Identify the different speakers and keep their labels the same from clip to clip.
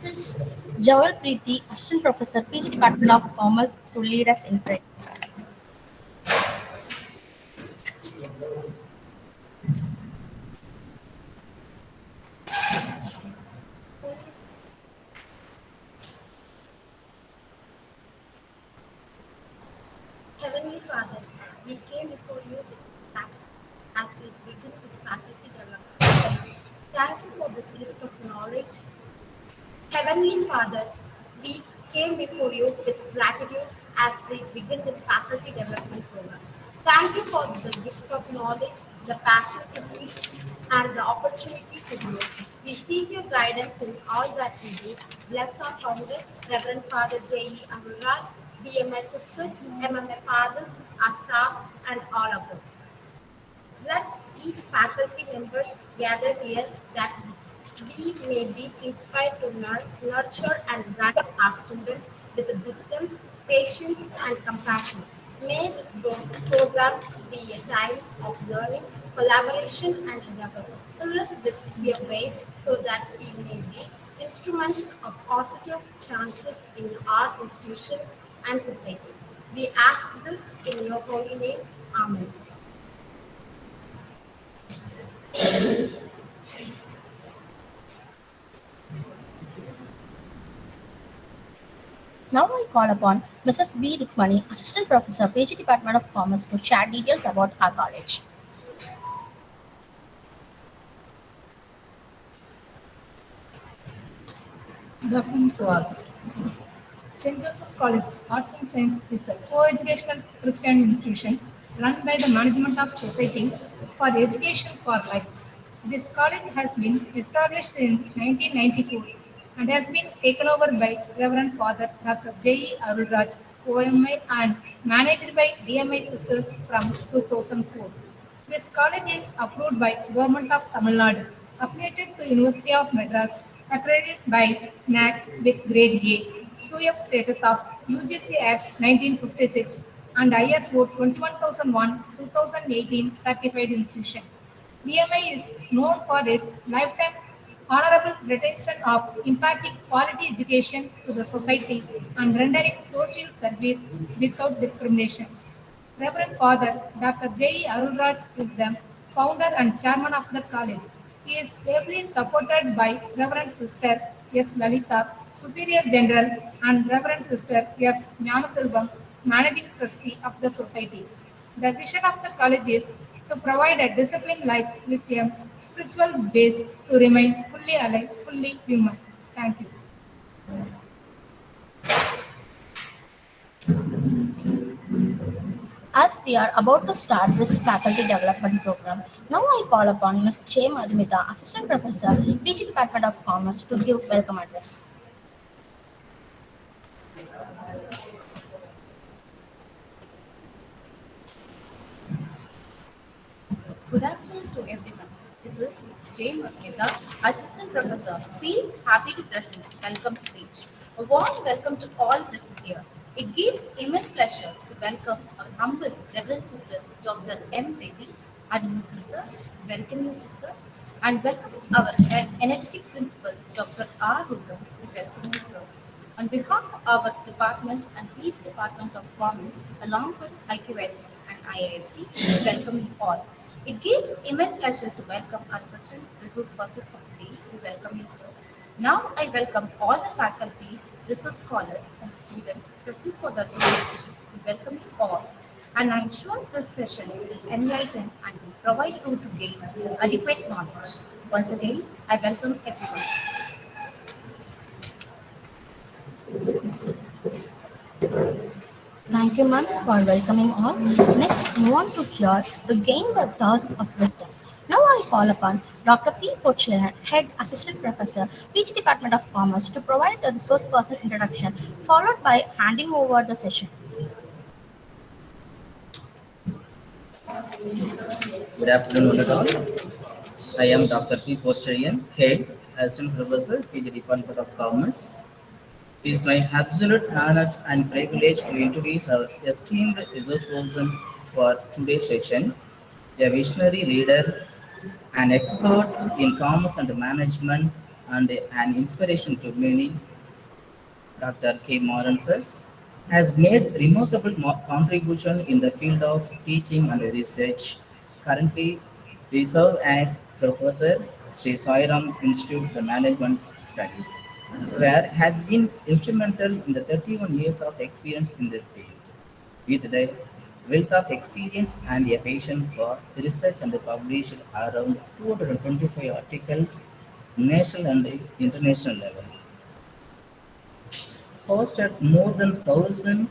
Speaker 1: Mrs. Jawal Preeti, Assistant Professor, PG Department of Commerce, to lead us in prayer.
Speaker 2: Heavenly Father, we came before you with gratitude as we begin this faculty development program. Thank you for this gift of knowledge. Heavenly Father, we came before you with gratitude as we begin this faculty development program. Thank you for the gift of knowledge, the passion to teach, and the opportunity to grow. We seek your guidance in all that we do. Bless our founder, Reverend Father J.E. Amulraj, BMI sisters, MMA fathers, our staff, and all of us. Bless each faculty members gathered here that we may be inspired to learn, nurture, and guide our students with wisdom, patience, and compassion. May this program be a time of learning, collaboration, and endeavor. Fill us with your grace so that we may be instruments of positive chances in our institutions and society. We ask this in your holy name. Amen.
Speaker 1: Now I call upon Mrs. B. Rukmani, Assistant Professor, PG Department of Commerce, to share details about our college.
Speaker 3: Good afternoon to all. St.Joseph College Arts and Science is a co-educational Christian institution run by the Management of Society for Education for Life. This college has been established in 1994 and has been taken over by Reverend Father Dr. J.E. Arulraj, OMI, and managed by DMI Sisters from 2004. This college is approved by Government of Tamil Nadu, affiliated to University of Madras, accredited by NAC with Grade A, 2F status of UGC Act 1956 and ISO 21001-2018 certified institution. BMI is known for its lifetime honorable retention of impacting quality education to the society and rendering social service without discrimination. Reverend Father Dr. J. Arulraj is the founder and chairman of the college. He is ably supported by Reverend Sister S. Lalita, Superior General, and Reverend Sister S. Gnanaselvam, Managing Trustee of the Society. The vision of the college is to provide a disciplined life with a spiritual base to remain fully alive, fully human. Thank you.
Speaker 1: As we are about to start this faculty development program, now I call upon Ms. J. Madhumita, Assistant Professor, PG Department of Commerce, to give welcome address.
Speaker 4: Good afternoon to everyone. This is J. Murmita, Assistant Professor, feels happy to present welcome speech. A warm welcome to all present here. It gives immense pleasure to welcome our humble Reverend Sister Dr. M. Devi, Admin Sister, welcome you Sister, and welcome our energetic Principal Dr. R. Rudram, welcome you Sir. On behalf of our department and each Department of Commerce, along with IQSC and IISC, we welcome you all. It gives immense pleasure to welcome our assistant resource person of the day. We welcome you, sir. Now I welcome all the faculties, research scholars, and students present for the today's session. We welcome you all. And I'm sure this session will enlighten and will provide you to gain adequate knowledge. Once again, I welcome everyone.
Speaker 1: Thank you, ma'am, for welcoming all. Next, move on to hear to gain the thirst of wisdom. Now I call upon Dr. P. Pochiran, Head Assistant Professor, PG Department of Commerce, to provide the resource person introduction, followed by handing over the session.
Speaker 5: Good afternoon, one and all. I am Dr. P. Pocharian, Head, Assistant Professor, PG Department of Commerce. It is my absolute honor and privilege to introduce our esteemed resource person for today's session, a visionary leader, an expert in commerce and management, and an inspiration to many. Dr. K. Moran sir has made remarkable contribution in the field of teaching and research. Currently, he serves as professor Sri Sairam Institute of Management Studies, where has been instrumental in the 31 years of experience in this field. With the wealth of experience and a passion for research and published around 225 articles, national and international level, hosted more than 1,000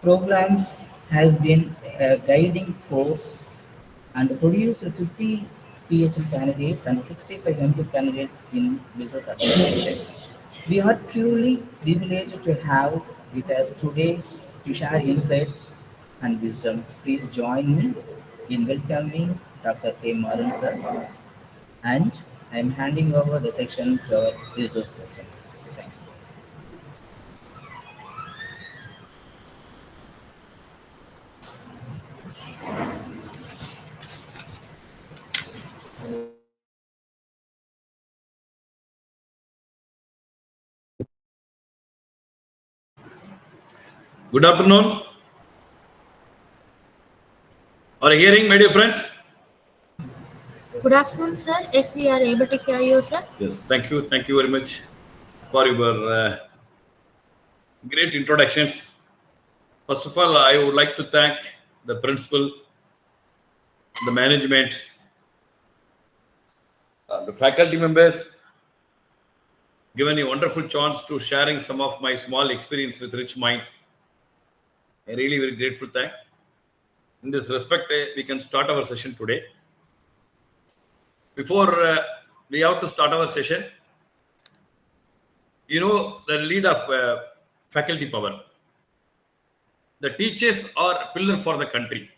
Speaker 5: programs, has been a guiding force and produced 50 PhD candidates and 65 MPhil candidates in business administration. We are truly privileged to have with us today to share insight and wisdom. Please join me in welcoming Dr. K. Maran sir, and I am handing over the section to our resource person. So thank you.
Speaker 6: Good afternoon. Are you hearing, my dear friends?
Speaker 1: Good afternoon, sir. Yes, we are able to hear you, sir.
Speaker 6: Yes, thank you. Thank you very much for your great introductions. First of all, I would like to thank the principal, the management, the faculty members, given a wonderful chance to sharing some of my small experience with rich mind. I really very grateful thank. In this respect, we can start our session today. Before we have to start our session, the lead of faculty power. The teachers are pillar for the country.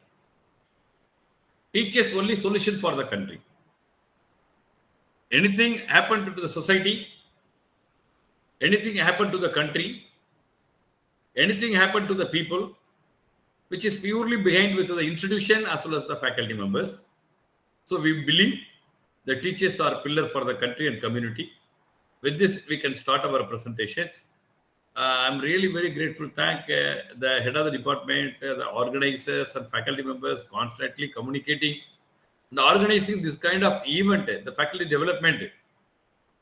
Speaker 6: Teachers only solution for the country. Anything happened to the society, anything happened to the country, anything happened to the people, which is purely behind with the institution as well as the faculty members. So we believe the teachers are pillar for the country and community. With this, we can start our presentations. I'm really very grateful. Thank the head of the department, the organizers and faculty members constantly communicating and organizing this kind of event. The faculty development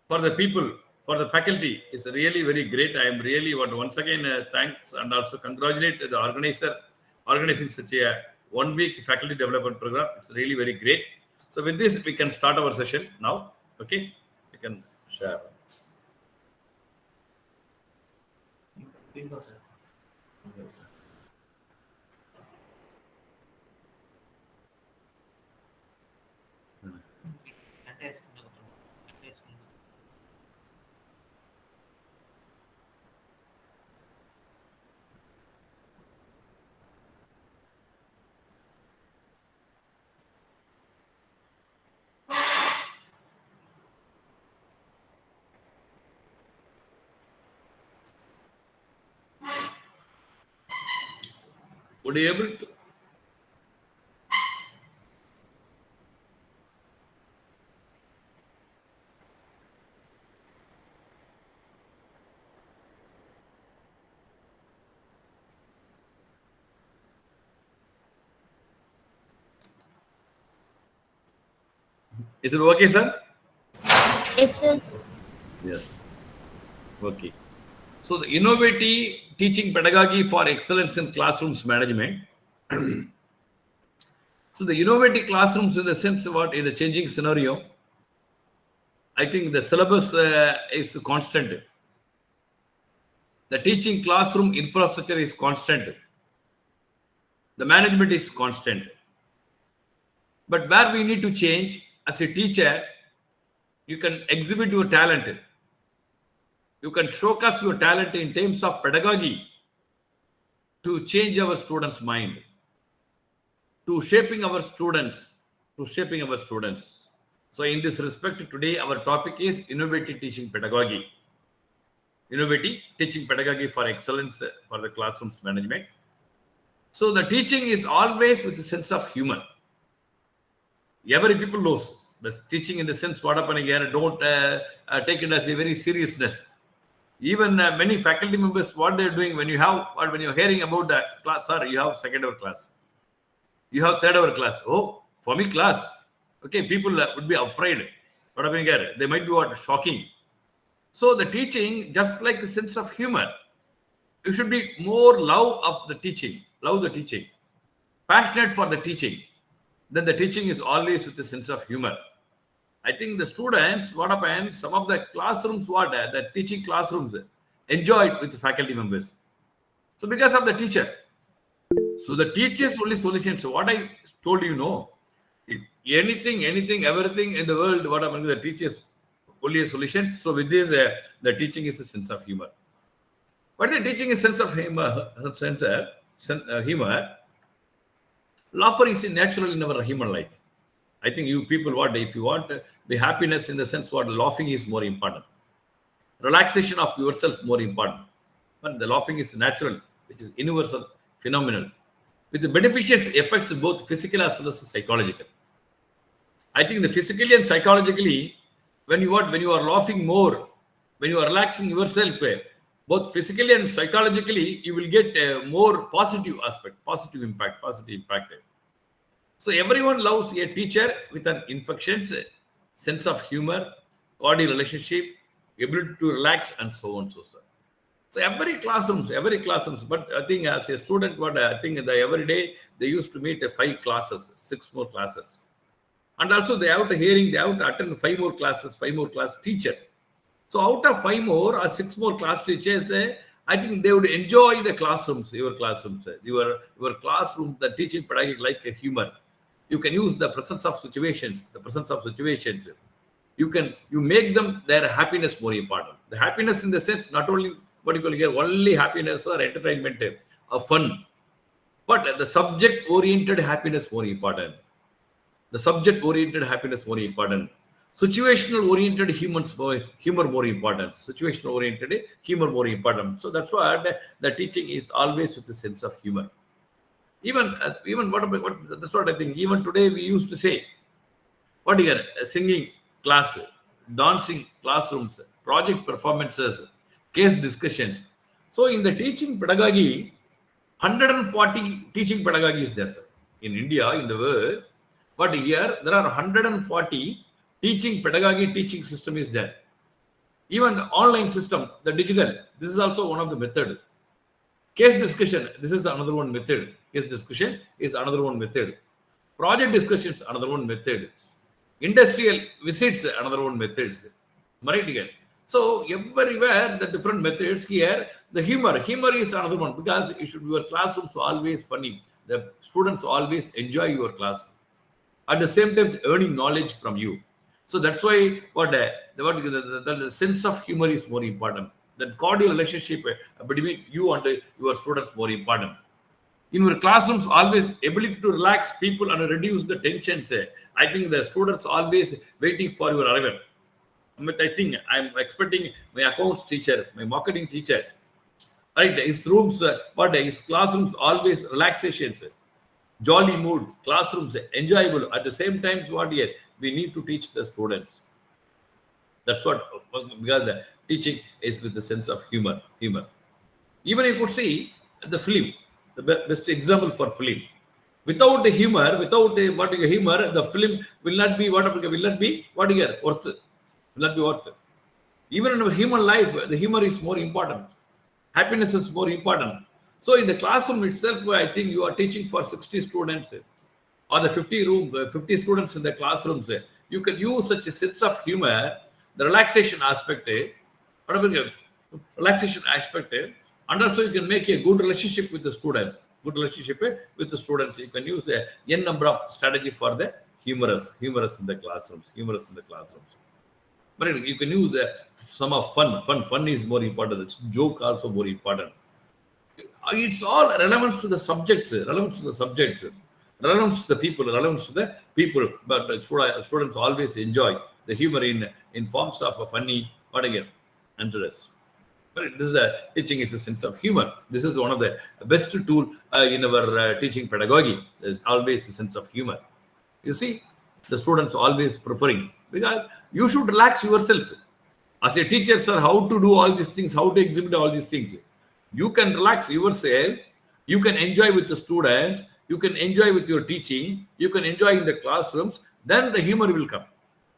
Speaker 6: for the people, for the faculty is really very great. I am really want to once again thanks and also congratulate the organizer organizing such a 1 week faculty development program. It's really very great. So with this, we can start our session now. Okay, we can share. Would you able to? Is it okay, sir?
Speaker 1: Yes, sir.
Speaker 6: Yes. Okay. So the innovative teaching pedagogy for excellence in classrooms management. So the innovative classrooms in the sense what in the changing scenario, I think the syllabus is constant. The teaching classroom infrastructure is constant. The management is constant. But where we need to change as a teacher, you can exhibit your talent. You can showcase your talent in terms of pedagogy to change our students' mind, to shaping our students, So in this respect, today our topic is innovative teaching pedagogy. Innovative teaching pedagogy for excellence for the classrooms management. So the teaching is always with a sense of humor. Every people knows The teaching in the sense what happening here, don't take it as a very seriousness. Even many faculty members, what they're doing when you're hearing about the class, sir, you have second hour class, you have third hour class. Oh, for me class. Okay, people would be afraid. What happening here? They might be shocking. So the teaching, just like the sense of humor, you should be more love of the teaching, love the teaching, passionate for the teaching. Then the teaching is always with a sense of humor. I think the students, what happened, some of the classrooms, the teaching classrooms enjoyed with the faculty members. So because of the teacher. So the teacher's only solution. So what I told you, anything, everything in the world, what happened, the teacher's only a solution. So with this, the teaching is a sense of humor. But the teaching is sense of humor, humor. Laughter is natural in our human life. I think you people, if you want the happiness in the sense laughing is more important. Relaxation of yourself more important. But the laughing is natural, which is universal, phenomenal, with the beneficial effects both physical as well as psychological. I think the physically and psychologically, when you are laughing more, when you are relaxing yourself, both physically and psychologically, you will get a more positive aspect, positive impact. So everyone loves a teacher with an infectious sense of humor, cordial relationship, ability to relax, and so on, so on. So every classrooms. But I think as a student, I think every day they used to meet 5 classes, 6 more classes, and also they have to attend 5 more classes, 5 more class teacher. So out of 5 more or 6 more class teachers, I think they would enjoy the classrooms, your classrooms, your classroom, the teaching pedagogy like a humor. You can use the presence of situations. You make them their happiness more important. The happiness in the sense, not only only happiness or entertainment or fun, but the subject-oriented happiness more important. Situational oriented humor more important. So that's why the teaching is always with a sense of humor. Even that's what I think. Even today we used to say, singing class, dancing classrooms, project performances, case discussions. So in the teaching pedagogy, 140 teaching pedagogy is there, sir. In India, in the world, but here there are 140 teaching pedagogy, teaching system is there. Even the online system, the digital, this is also one of the method. Case discussion, this is another one method. Case discussion is another one method. Project discussions, another one method. Industrial visits, another one methods. Right here. So everywhere the different methods here, the humor is another one, because your classrooms always funny. The students always enjoy your class. At the same time, earning knowledge from you. So that's why the sense of humor is more important. The cordial relationship between you and your students more important. In your classrooms, always ability to relax people and reduce the tensions. I think the students always waiting for your arrival. But I think I'm expecting my accounts teacher, my marketing teacher, right? His rooms, his classrooms always relaxations, jolly mood, classrooms enjoyable. At the same time, we need to teach the students. That's what, because the teaching is with the sense of humor. Even you could see the film, the best example for film. Without the humor, the film will not be worth. Even in our human life, the humor is more important. Happiness is more important. So in the classroom itself, I think you are teaching for 60 students or the 50 students in the classrooms. You can use such a sense of humor, the relaxation aspect, and also you can make a good relationship with the students. You can use a n number of strategy for the humorous in the classrooms. But you can use some of fun. Fun is more important. It's joke also more important. It's all relevant to the subjects, relevance to the people. But students always enjoy the humor in forms of a funny, interest. But this is the teaching is a sense of humor. This is one of the best tool in our teaching pedagogy. There's always a sense of humor. You see, the students always preferring, because you should relax yourself. As a teacher, sir, how to do all these things, how to exhibit all these things. You can relax yourself, you can enjoy with the students, you can enjoy with your teaching, you can enjoy in the classrooms, then the humor will come.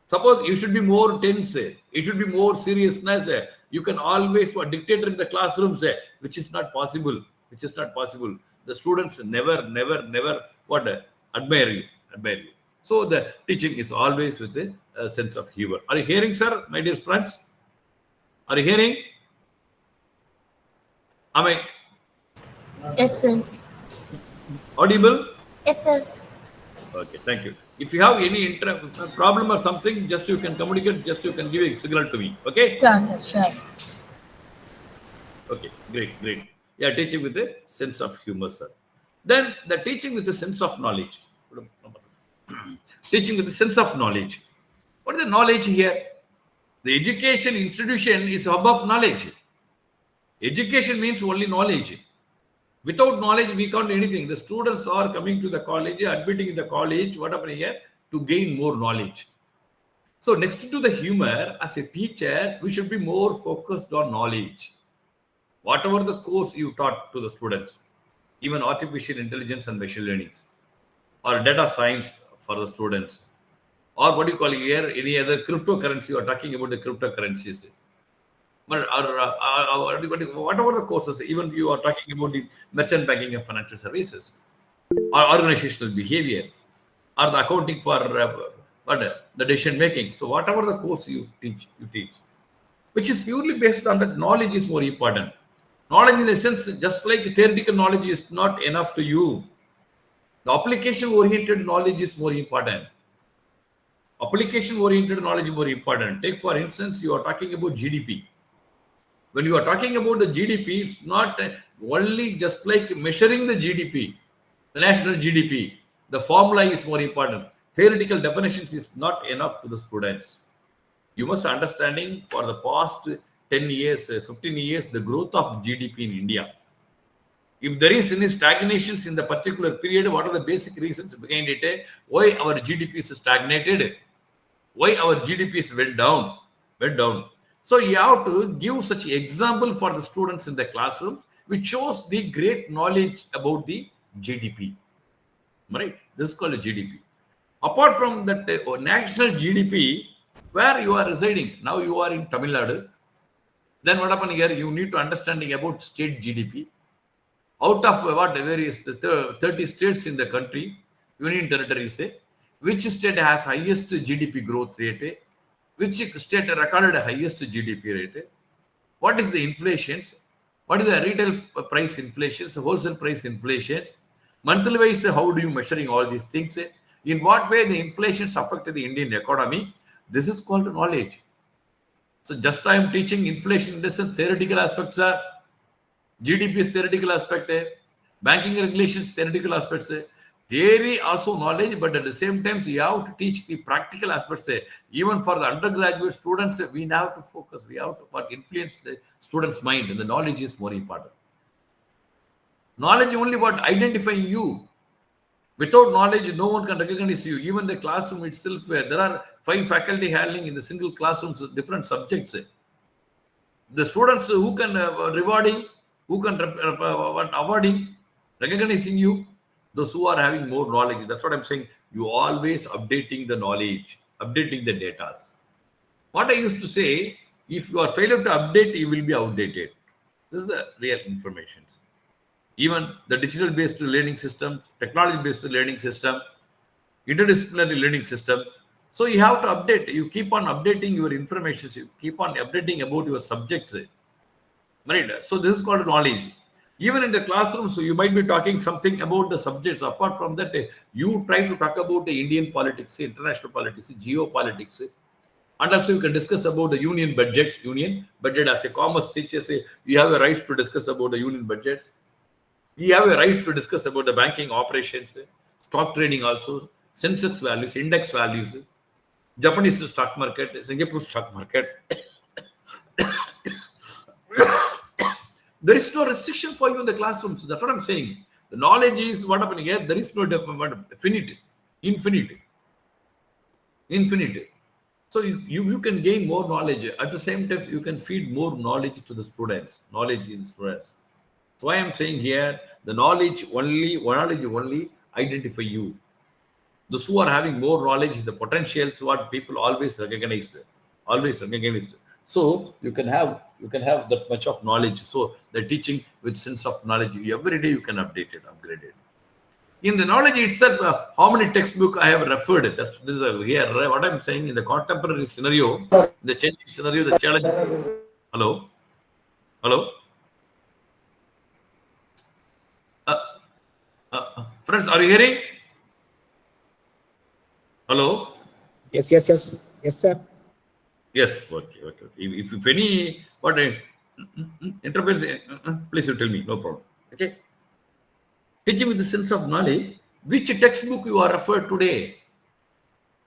Speaker 6: Suppose you should be more tense, it should be more seriousness. You can always dictate in the classrooms, which is not possible. Which is not possible. The students never admire you, admire you. So the teaching is always with a sense of humor. Are you hearing, sir, my dear friends? Are you hearing? Am I
Speaker 1: Yes, sir.
Speaker 6: audible?
Speaker 1: Yes, sir.
Speaker 6: Okay, thank you. If you have any problem or something, just you can communicate, just you can give a signal to me. Okay?
Speaker 1: Sure, sir. Sure.
Speaker 6: Okay, great. Yeah, teaching with a sense of humor, sir. Then the teaching with a sense of knowledge. Teaching with a sense of knowledge. What is the knowledge here? The education institution is hub of knowledge. Education means only knowledge. Without knowledge, we can't do anything. The students are coming to the college, admitting in the college, what happened here? To gain more knowledge. So next to the humor, as a teacher, we should be more focused on knowledge. Whatever the course you taught to the students, even artificial intelligence and machine learning, or data science for the students, or what do you call here, any other cryptocurrency, you are talking about the cryptocurrencies, whatever the courses, even you are talking about the merchant banking and financial services, or organizational behavior, or the accounting for the decision making. So whatever the course you teach, which is purely based on that knowledge is more important. Knowledge in the sense, just like theoretical knowledge is not enough to you. The application-oriented knowledge is more important. Application-oriented knowledge is more important. Take, for instance, you are talking about GDP. When you are talking about the GDP, it's not only just like measuring the GDP, the national GDP. The formula is more important. Theoretical definitions is not enough to the students. You must understanding for the past 10 years, 15 years, the growth of GDP in India. If there is any stagnations in the particular period, what are the basic reasons behind it? Why our GDP is stagnated? Why our GDP is went down? So you have to give such example for the students in the classrooms, which shows the great knowledge about the GDP. Right? This is called a GDP. Apart from that national GDP, where you are residing, now you are in Tamil Nadu. Then what happened here? You need to understanding about state GDP. Out of various 30 states in the country, union territories, which state has highest GDP growth rate? Which state recorded highest GDP rate? What is the inflations? What is the retail price inflations, wholesale price inflations? Monthly wise, how do you measuring all these things? In what way the inflations affect the Indian economy? This is called knowledge. So just I am teaching inflation in the sense theoretical aspects are GDP is theoretical aspect, banking regulations theoretical aspects, theory also knowledge, but at the same time you have to teach the practical aspects. Even for the undergraduate students, we have to focus, we have to influence the students' mind, and the knowledge is more important. Knowledge only what identifying you. Without knowledge, no one can recognize you. Even the classroom itself, where there are 5 faculty handling in the single classrooms with different subjects. The students who can rewarding, who can awarding, recognizing you, those who are having more knowledge. That's what I'm saying. You always updating the knowledge, updating the data. What I used to say, if you are failure to update, you will be outdated. This is the real information. Even the digital-based learning system, technology-based learning system, interdisciplinary learning system. So you have to update. You keep on updating your information. You keep on updating about your subjects. Right? So this is called knowledge. Even in the classroom, so you might be talking something about the subjects. Apart from that, you try to talk about the Indian politics, international politics, geopolitics. And also you can discuss about the union budgets. Union budget as a commerce teacher, you have a right to discuss about the union budgets. You have a right to discuss about the banking operations, stock trading also, Sensex values, index values, Japanese stock market, Singapore stock market. There is no restriction for you in the classroom. So that's what I'm saying. The knowledge is what happening here. There is no infinite. infinite. So you can gain more knowledge. At the same time, you can feed more knowledge to the students, knowledge in students. So I am saying here, the knowledge only identify you. Those who are having more knowledge is the potentials what people always recognized. So you can have that much of knowledge. So the teaching with sense of knowledge every day you can update it, upgrade it. In the knowledge itself, how many textbook I have referred. This is here. What I'm saying in the contemporary scenario, the changing scenario, the challenge. Hello, hello, uh, friends, are you hearing? Hello.
Speaker 7: Yes, yes, yes. Yes, sir.
Speaker 6: Yes. Okay. If any what interference, please you tell me. No problem. Okay. Teaching with the sense of knowledge. Which textbook you are referred today?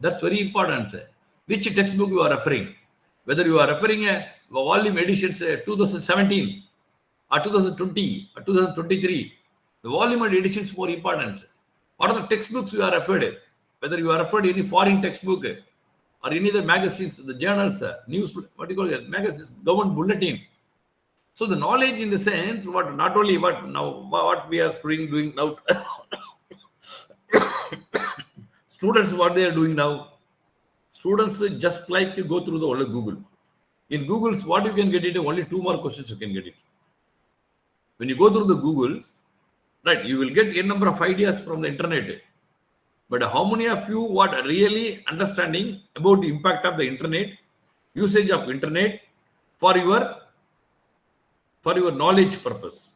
Speaker 6: That's very important, sir. Which textbook you are referring? Whether you are referring a volume editions 2017 or 2020 or 2023, the volume and edition is more important. What are the textbooks you are referred? Whether you are referred to any foreign textbook or any other magazines, the journals, news, what do you call it, magazines, government bulletin. So the knowledge in the sense, what not only what now what we are doing now, students what they are doing now. Students just like you go through the whole Google. In Google's, what you can get it, only 2 more questions you can get it. When you go through the Googles, right, you will get a number of ideas from the internet. But how many of you what are really understanding about the impact of the internet, usage of internet for your knowledge purpose?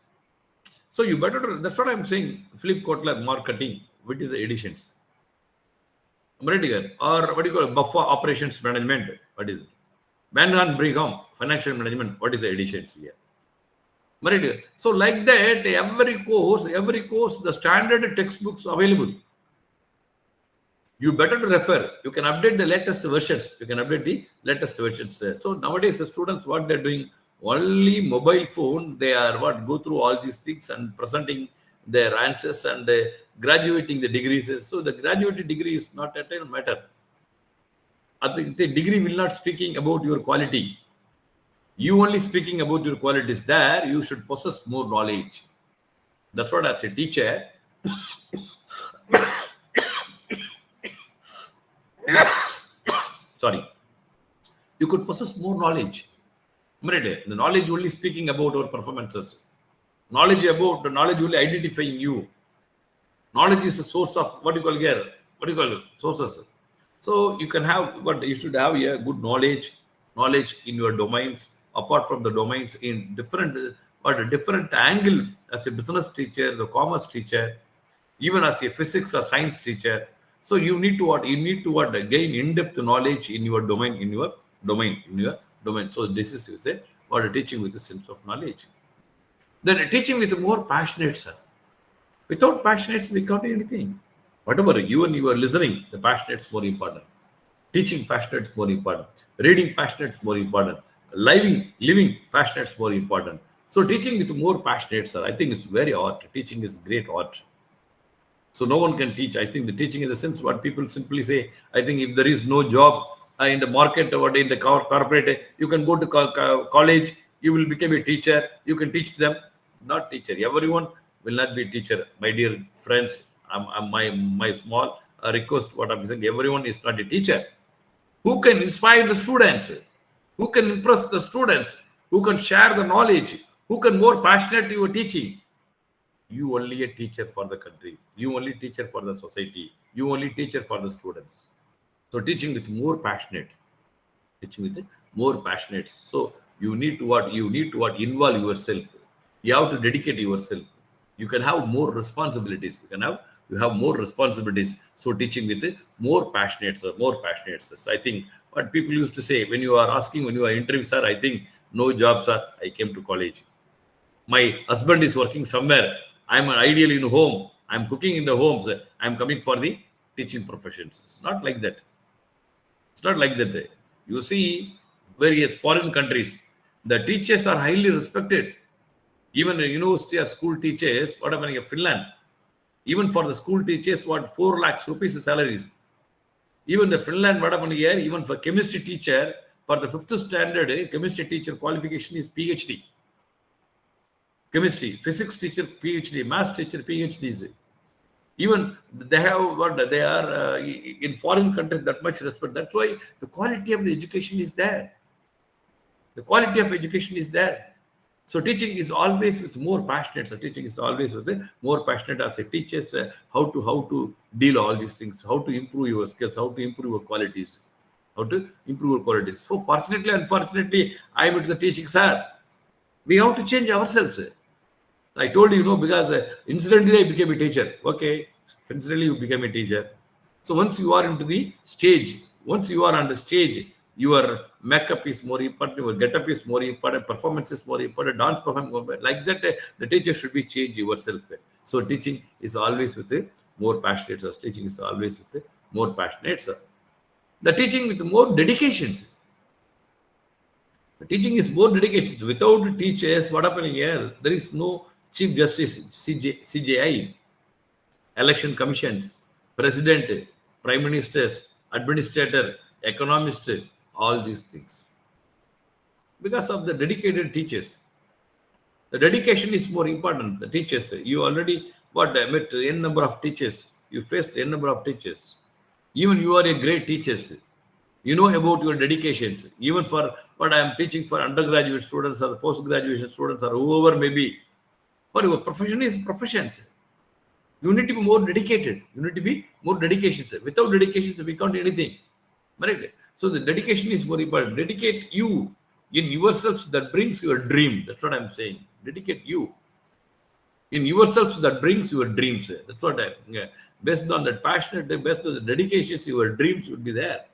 Speaker 6: So you better, that's what I'm saying, Philip Kotler marketing, which is the editions. Right here. Or what do you call it? Buffer operations management. What is it? Van Brigham financial management. What is the editions here? Right here. So like that, every course, the standard textbooks available. You better to refer. You can update the latest versions. So nowadays the students, what they're doing, only mobile phone, they are go through all these things and presenting their answers and graduating the degrees. So the graduated degree is not at all matter. I think the degree will not speaking about your quality. You only speaking about your qualities. There you should possess more knowledge. That's what as a teacher. Sorry. You could possess more knowledge. The knowledge only speaking about our performances. Knowledge only identifying you. Knowledge is the source of sources. So you can have, but you should have a good knowledge in your domains. Apart from the domains in different angle as a business teacher, the commerce teacher, even as a physics or science teacher. So you need to gain in-depth knowledge in your domain, So this is teaching with a sense of knowledge. Then teaching with more passionate, sir. Without passionates, we can't do anything. Whatever you are listening, the passionate's more important. Teaching passionate's more important. Reading passionate's more important. Living passionate's more important. So teaching with more passionate, sir, I think it's very art. Teaching is great art. So no one can teach. I think the teaching in the sense what people simply say, I think if there is no job in the market or in the corporate, you can go to college, you will become a teacher, you can teach them. Not teacher. Everyone will not be a teacher. My dear friends, my small request, what I'm saying, everyone is not a teacher. Who can inspire the students? Who can impress the students? Who can share the knowledge? Who can more passionate your teaching? You only a teacher for the country. You only teacher for the society. You only teacher for the students. So teaching with more passionate. So you need to involve yourself. You have to dedicate yourself. You can have more responsibilities. You have more responsibilities. So teaching with more passionate. I think what people used to say when you are interviewing, sir, I think no job, sir. I came to college. My husband is working somewhere. I'm ideally in home. I'm cooking in the homes. I'm coming for the teaching professions. It's not like that. You see, various foreign countries, the teachers are highly respected. Even the university or school teachers, what happening in Finland, even for the school teachers, 4 lakhs rupees salaries. Even the Finland, what happened here, even for chemistry teacher, for the 5th standard, chemistry teacher qualification is PhD. Chemistry, physics teacher PhD, math teacher PhDs. Even they have what they are in foreign countries that much respect. That's why the quality of the education is there. The quality of education is there. So teaching is always with more passionate. So teaching is always with more passionate as it teaches how to deal all these things, how to improve your skills, how to improve your qualities, how to improve your qualities. So fortunately, unfortunately, I am into the teaching, sir. We have to change ourselves. I told you, because incidentally I became a teacher. Okay, incidentally you became a teacher. So once you are into the stage, once you are on the stage, your makeup is more important, your get-up is more important, performance is more important, dance performance more important. Like that, the teacher should be changed yourself. So teaching is always with more passionate. So teaching is always with more passionate. So the teaching with more dedications. The teaching is more dedication. Without teachers, what happening here? There is no Chief Justice, CJI, election commissions, president, prime ministers, administrator, economist, all these things. Because of the dedicated teachers. The dedication is more important. The teachers, you already met n number of teachers. You faced n number of teachers. Even you are a great teacher. You know about your dedications. Even for what I am teaching for undergraduate students or post-graduation students or whoever may be. For your profession is professions. You need to be more dedicated. You need to be more dedications. Without dedications, we can't do anything. Right? So the dedication is more important. Dedicate you in yourselves that brings your dream. That's what I'm saying. Dedicate you in yourselves that brings your dreams. That's what I'm based on that passionate, based on the dedications, your dreams will be there.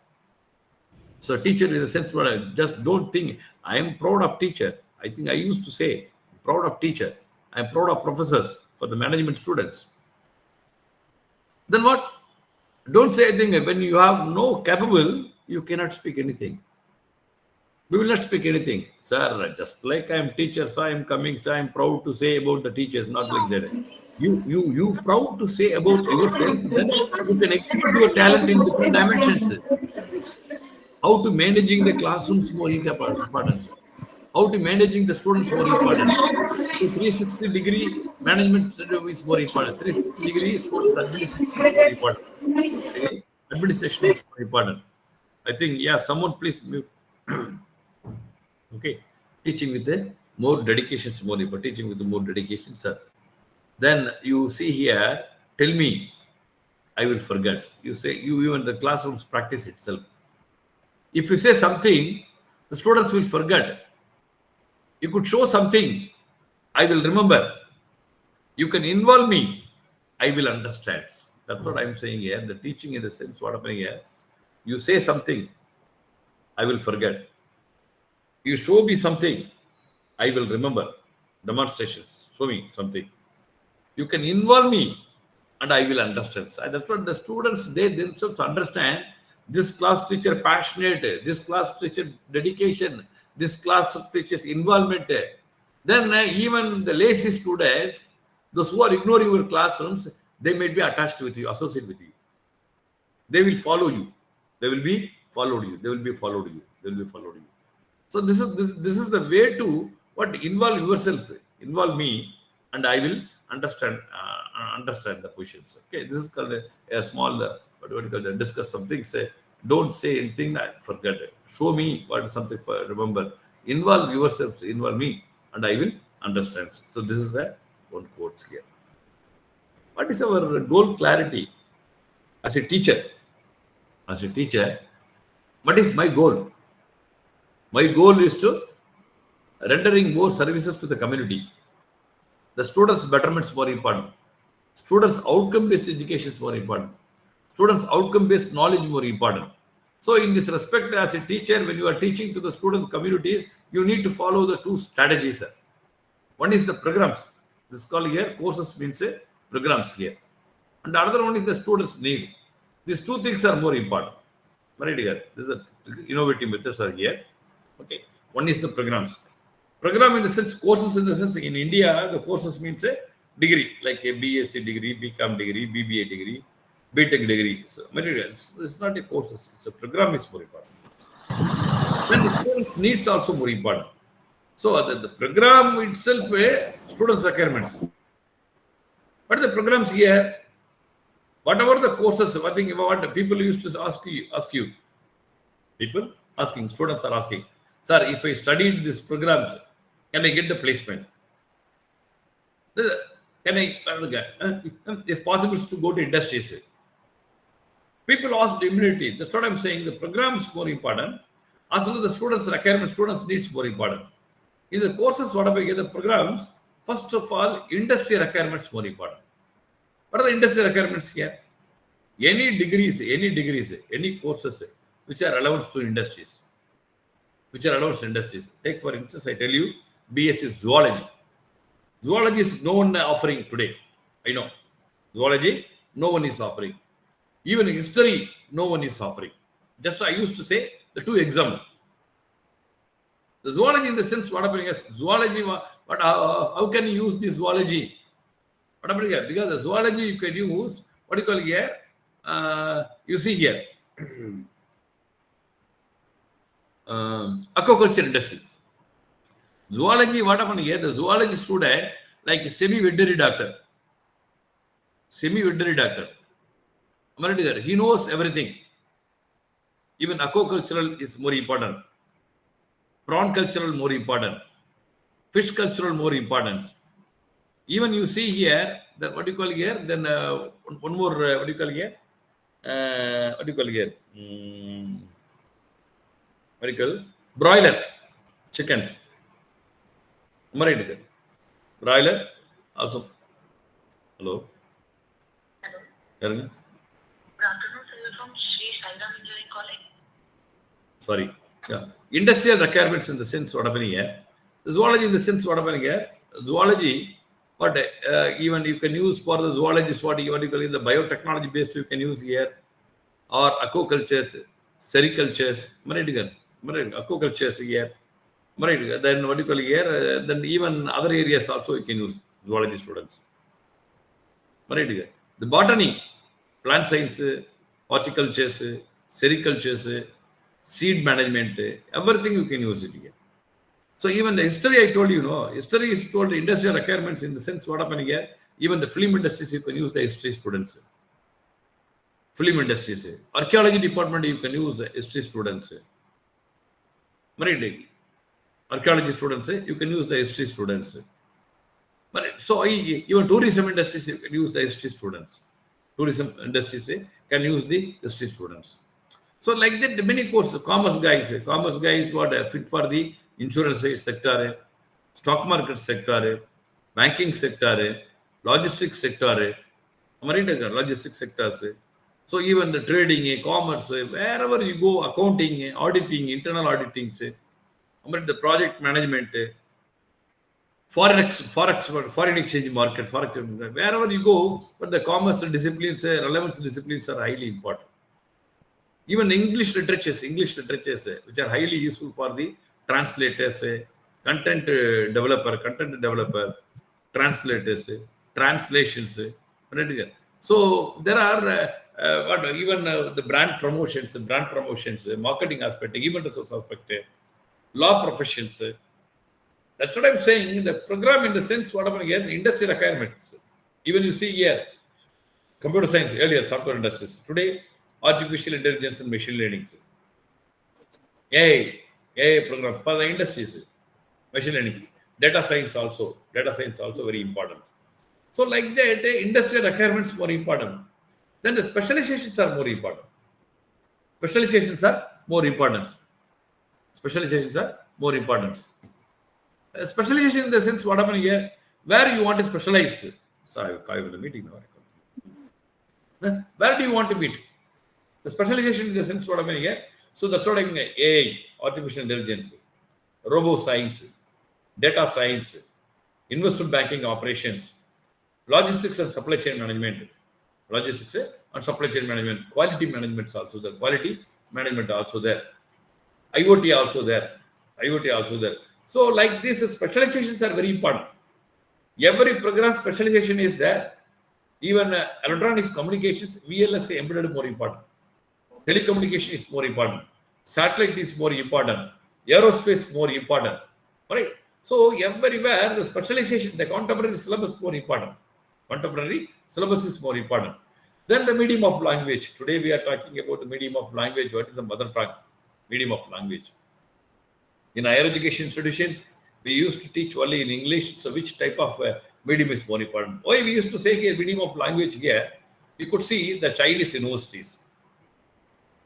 Speaker 6: So teacher in the sense what I just don't think I am proud of teacher. I think I used to say proud of teacher. I am proud of professors for the management students. Then what? Don't say anything. When you have no capable, you cannot speak anything. We will not speak anything. Sir, just like I am teacher, sir, I am coming, sir, I am proud to say about the teachers, not like that. You proud to say about yourself, then you can exhibit your talent in different dimensions. How to managing the classrooms more important. How to managing the students more important. So 360-degree management is more important. 360-degree students administration is more important. Okay? Administration is more important. I think, someone please mute. Okay. Teaching with the more dedication is more important. Teaching with the more dedication, sir. Then you see here, tell me, I will forget. You say, you even the classrooms practice itself. If you say something, the students will forget. You could show something, I will remember. You can involve me, I will understand. That's what I'm saying here. The teaching in the sense, what happening here? You say something, I will forget. You show me something, I will remember. Demonstrations, show me something. You can involve me, and I will understand. So that's what the students, they themselves understand. This class teacher passionate, this class teacher dedication, this class teacher's involvement. Then even the lazy students, those who are ignoring your classrooms, they may be attached with you, associated with you. They will follow you. They will be followed you. They will be followed you. They will be followed you. So this is the way to involve yourself, involve me, and I will understand the questions. Okay, this is called a small discuss something. Say, don't say anything. I forget it. Show me what is something for remember. Involve yourselves, involve me, and I will understand. So this is the one quote here. What is our goal? Clarity. As a teacher, what is my goal? My goal is to rendering more services to the community. The students' betterment is more important. Students' outcome-based education is more important. Students' outcome-based knowledge is more important. So in this respect, as a teacher, when you are teaching to the students' communities, you need to follow the two strategies. One is the programs. This is called here, courses means programs here. And the other one is the students' need. These two things are more important. Right here. This is innovative methods are here. Okay. One is the programs. Program in the sense, courses in the sense, in India, the courses means a degree, like a BSc degree, BCom degree, BBA degree. BTech degrees, materials. It's not a courses. It's a program is more important. Then the students' needs also more important. So the program itself, students' requirements. But the programs here, whatever the courses, I think what people used to ask you, people asking, students are asking, sir, if I studied these programs, can I get the placement? Can I, if possible, to go to industries? People asked immediately. That's what I'm saying. The program is more important. As well as the students' requirements, students' needs more important. In the courses, whatever you get the programs, first of all, industry requirements more important. What are the industry requirements here? Any degrees, any courses which are relevant to industries. Take for instance, I tell you, BSc Zoology. Zoology is no one offering today. I know. Zoology, no one is offering. Even history, no one is offering. Just I used to say the two examples. The zoology in the sense, what happening is zoology, but how can you use this zoology? What happening here? Because the zoology you can use, what do you call here? You see here, aquaculture industry. Zoology, what happened here? The zoology student, like a semi-veterinary doctor. He knows everything. Even aquacultural is more important. Prawn cultural more important. Fish cultural more important. Even you see here, that what do you call here? Then one more, what do you call here? What do you call? Broiler chickens. Broiler also. Hello.
Speaker 8: Good afternoon, sir. From Sri Sairam Engineering College.
Speaker 6: Sorry. Yeah. Industrial requirements in the sense what happening here. Zoology in the sense what happening here. Zoology, but even you can use for the zoologists what you call it, the biotechnology based you can use here, or aquacultures, sericultures, aquacultures here. Then what do you call here? Then even other areas also you can use zoology students. The botany, plant science, horticultures, sericultures, seed management, everything you can use it here. So even the history I told you, history is told the industrial requirements in the sense what happening here. Even the film industries you can use the history students. Film industries, archaeology department you can use history students. Archaeology students, you can use the history students. So even tourism industries you can use the history students. Tourism industries can use the history students. So like that, many courses, commerce guys what fit for the insurance sector, stock market sector, banking sector, logistics sector, logistics sectors. So even the trading, commerce, wherever you go, accounting, auditing, internal auditing, the project management, foreign exchange market, wherever you go, but the commerce disciplines, relevance disciplines are highly important. Even English literatures, which are highly useful for the translators, content developer, translators, translations. So there are the brand promotions, marketing aspect, human resource aspect, law professions. That's what I'm saying. The program in the sense what happened here, the industry requirements. Even you see here, computer science earlier, software industries. Today, artificial intelligence and machine learning. AI program for the industries. Machine learning. Data science also very important. So like that, industrial requirements more important. Then the specializations are more important. Specialization in the sense what happened here, where you want to specialize. Sorry, I have a meeting now. Where do you want to meet? The specialization in the sense what happened here. So that's what I'm saying. AI, artificial intelligence, robo science, data science, investment banking operations, logistics and supply chain management. Quality management is also there. Quality management also there. IoT also there. So like this, specializations are very important. Every program specialization is there. Even electronics communications, VLSA embedded more important. Telecommunication is more important. Satellite is more important. Aerospace more important. Right? So everywhere the specialization, the contemporary syllabus is more important. Contemporary syllabus is more important. Then the medium of language. Today we are talking about the medium of language. What is the mother tongue? Medium of language. In higher education institutions, we used to teach only in English. So which type of medium is more important? Why we used to say here medium of language here? You could see the Chinese universities.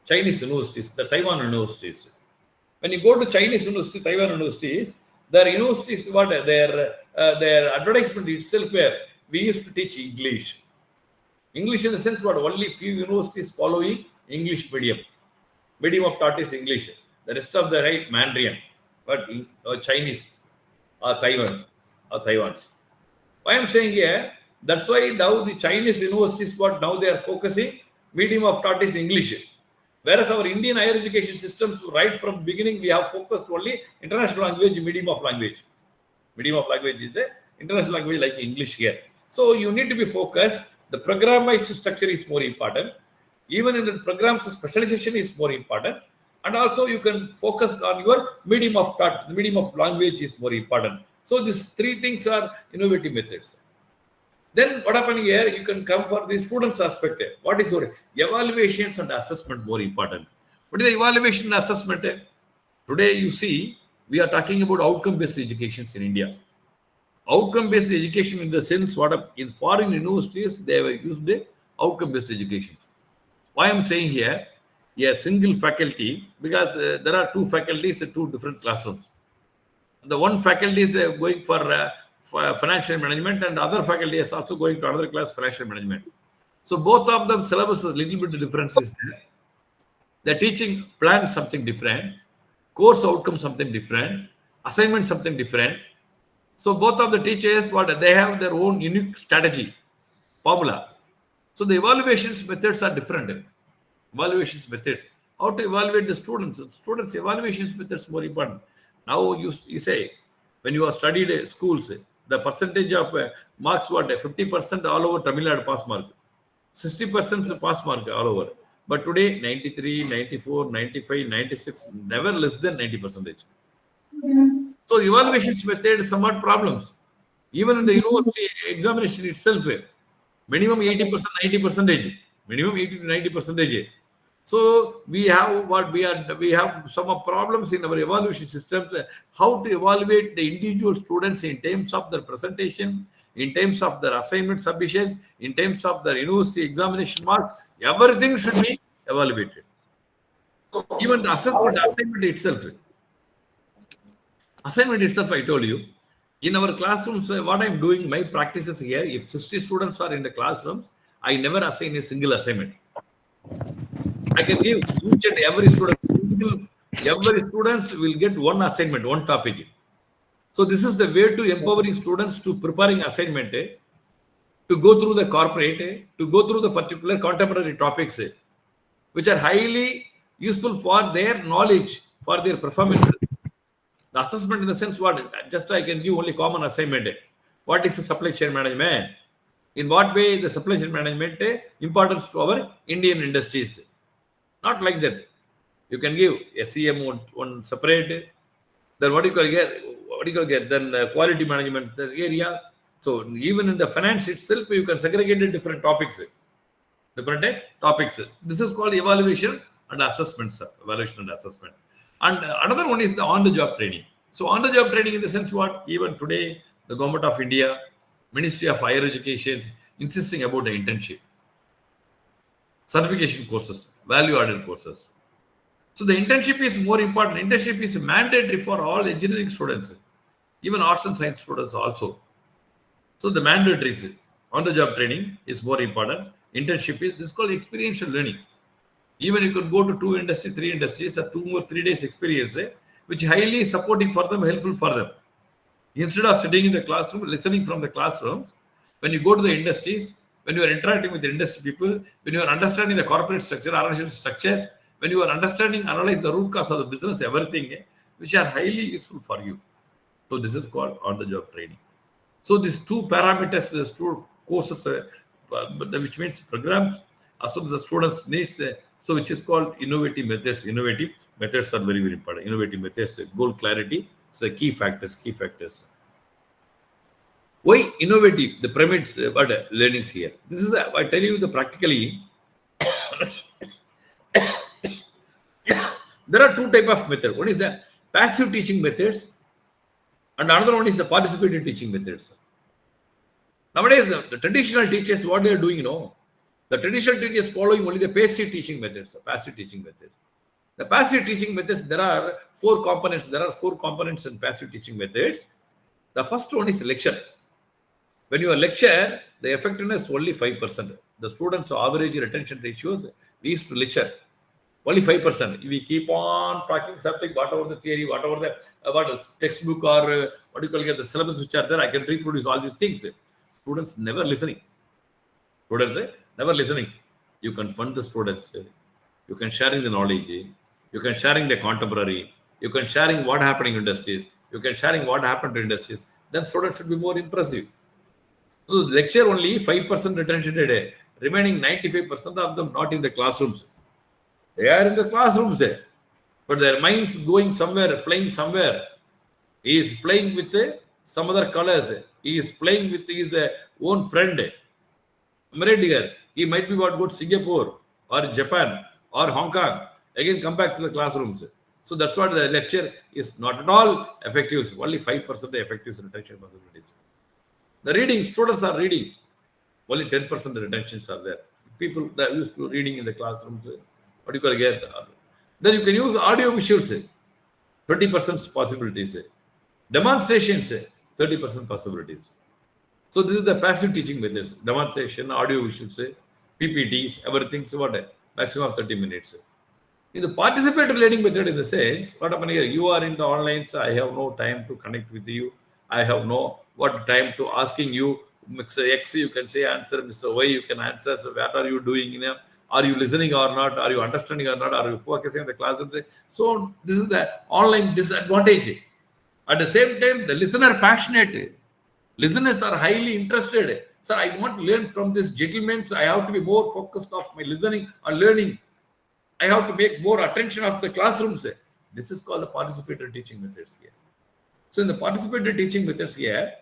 Speaker 6: Chinese universities, the Taiwan universities. When you go to Chinese university, Taiwan universities, their universities, what their advertisement itself where we used to teach English. English in the sense what only few universities following English medium. Medium of thought is English. The rest of the right Mandarin, but Chinese or Taiwan's. Why I'm saying here, that's why now the Chinese universities, what now they are focusing, medium of thought is English. Whereas our Indian higher education systems, right from beginning, we have focused only international language, medium of language. Medium of language is a international language like English here. So you need to be focused. The programmized structure is more important. Even in the programs, specialization is more important. And also you can focus on your medium of thought. The medium of language is more important. So these three things are innovative methods. Then what happened here? You can come for the students aspect. What is your evaluations and assessment more important? What is the evaluation and assessment? Today you see we are talking about outcome-based educations in India. Outcome-based education in the sense what in foreign universities they have used outcome-based education. Why I'm saying here, a single faculty because there are two faculties, two different classrooms. The one faculty is going for financial management and other faculty is also going to another class financial management. So both of them syllabus is a little bit differences there. The teaching plan something different, course outcome something different, assignment something different. So both of the teachers, what they have their own unique strategy, formula. So the evaluations methods are different. Evaluations methods. How to evaluate the students? Students' evaluations methods more important. Now you say when you are studied schools, the percentage of marks what 50% all over Tamil Nadu pass mark, 60% pass mark all over. But today 93, 94, 95, 96, never less than 90%. So evaluations method somewhat problems. Even in the university examination itself, minimum 80%, 90%, minimum 80 to 90%. So we have we have some problems in our evaluation systems. How to evaluate the individual students in terms of their presentation, in terms of their assignment submissions, in terms of their university examination marks. Everything should be evaluated. Even the assignment itself. Assignment itself, I told you. In our classrooms, what I'm doing, my practices here, if 60 students are in the classrooms, I never assign a single assignment. I can give each and every students will get one assignment, one topic. So this is the way to empowering students to preparing assignment, to go through the corporate, to go through the particular contemporary topics, which are highly useful for their knowledge, for their performance. The assessment in the sense what just I can give only common assignment. What is the supply chain management? In what way the supply chain management importance to our Indian industries? Not like that. You can give SEM one separate. Then what you can get? Then quality management area. So even in the finance itself, you can segregate different topics. This is called evaluation and assessment, sir. Evaluation and assessment. And another one is the on-the-job training. So on-the-job training in the sense what even today the Government of India, Ministry of Higher Education insisting about the internship, certification courses, value-added courses. So the internship is more important. Internship is mandatory for all engineering students, even arts and science students also. So the mandatory on-the-job training is more important. Internship is called experiential learning. Even you could go to 2 industries, 3 industries, or 3 days experience, which highly supporting for them, helpful for them. Instead of sitting in the classroom, listening from the classrooms, when you go to the industries, when you are interacting with the industry people, when you are understanding the corporate structure, organizational structures, when you are understanding, analyze the root cause of the business, everything, which are highly useful for you. So this is called on-the-job training. So these 2 parameters, these 2 courses which means programs as soon as the students needs. So which is called innovative methods. Innovative methods are very, very important. Innovative methods, goal clarity, so key factors. Key factors. Why innovative? The pyramids, learnings here. This is I tell you the practically. There are two type of method. One is the passive teaching methods, and another one is the participative teaching methods. Nowadays, the traditional teachers, what they are doing, the traditional teachers following only the passive teaching methods. Passive teaching methods. The passive teaching methods, there are four components. There are four components in passive teaching methods. The first one is lecture. When you lecture, the effectiveness only 5%. The students' average retention ratios, we used to lecture. Only 5%. We keep on talking something, whatever the theory, whatever the what is textbook or what you call it, the syllabus which are there, I can reproduce all these things. Students never listening. Students never listening. You can fund the students. You can sharing the knowledge. You can sharing the contemporary. You can sharing what happening in industries. You can sharing what happened to industries. Then students should be more impressive. So lecture only 5% retention a day. Remaining 95% of them not in the classrooms. They are in the classrooms, but their minds going somewhere, flying somewhere. He is flying with some other colors. He is flying with his own friend. He might be go to Singapore or Japan or Hong Kong. Again, come back to the classrooms. So that's what the lecture is not at all effective. Only 5% effective retention possibilities. The reading, students are reading. Only 10% retentions are there. People that are used to reading in the classrooms. What you call get? Then you can use audio visuals. 20% possibilities. Demonstrations, 30% possibilities. So this is the passive teaching methods. Demonstration, audio visuals, PPTs, everything. So what? Maximum of 30 minutes. In the participatory learning method, in the sense, what happened here? You are in the online, so I have no time to connect with you. I have no time to asking you. Mr. X, you can say answer. Mr. Y, you can answer. So what are you doing? Are you listening or not? Are you understanding or not? Are you focusing on the classroom? So this is the online disadvantage. At the same time, the listener passionate. Listeners are highly interested. Sir, I want to learn from this gentleman, so I have to be more focused of my listening or learning. I have to make more attention of the classrooms. This is called the participatory teaching methods here. So in the participatory teaching methods here,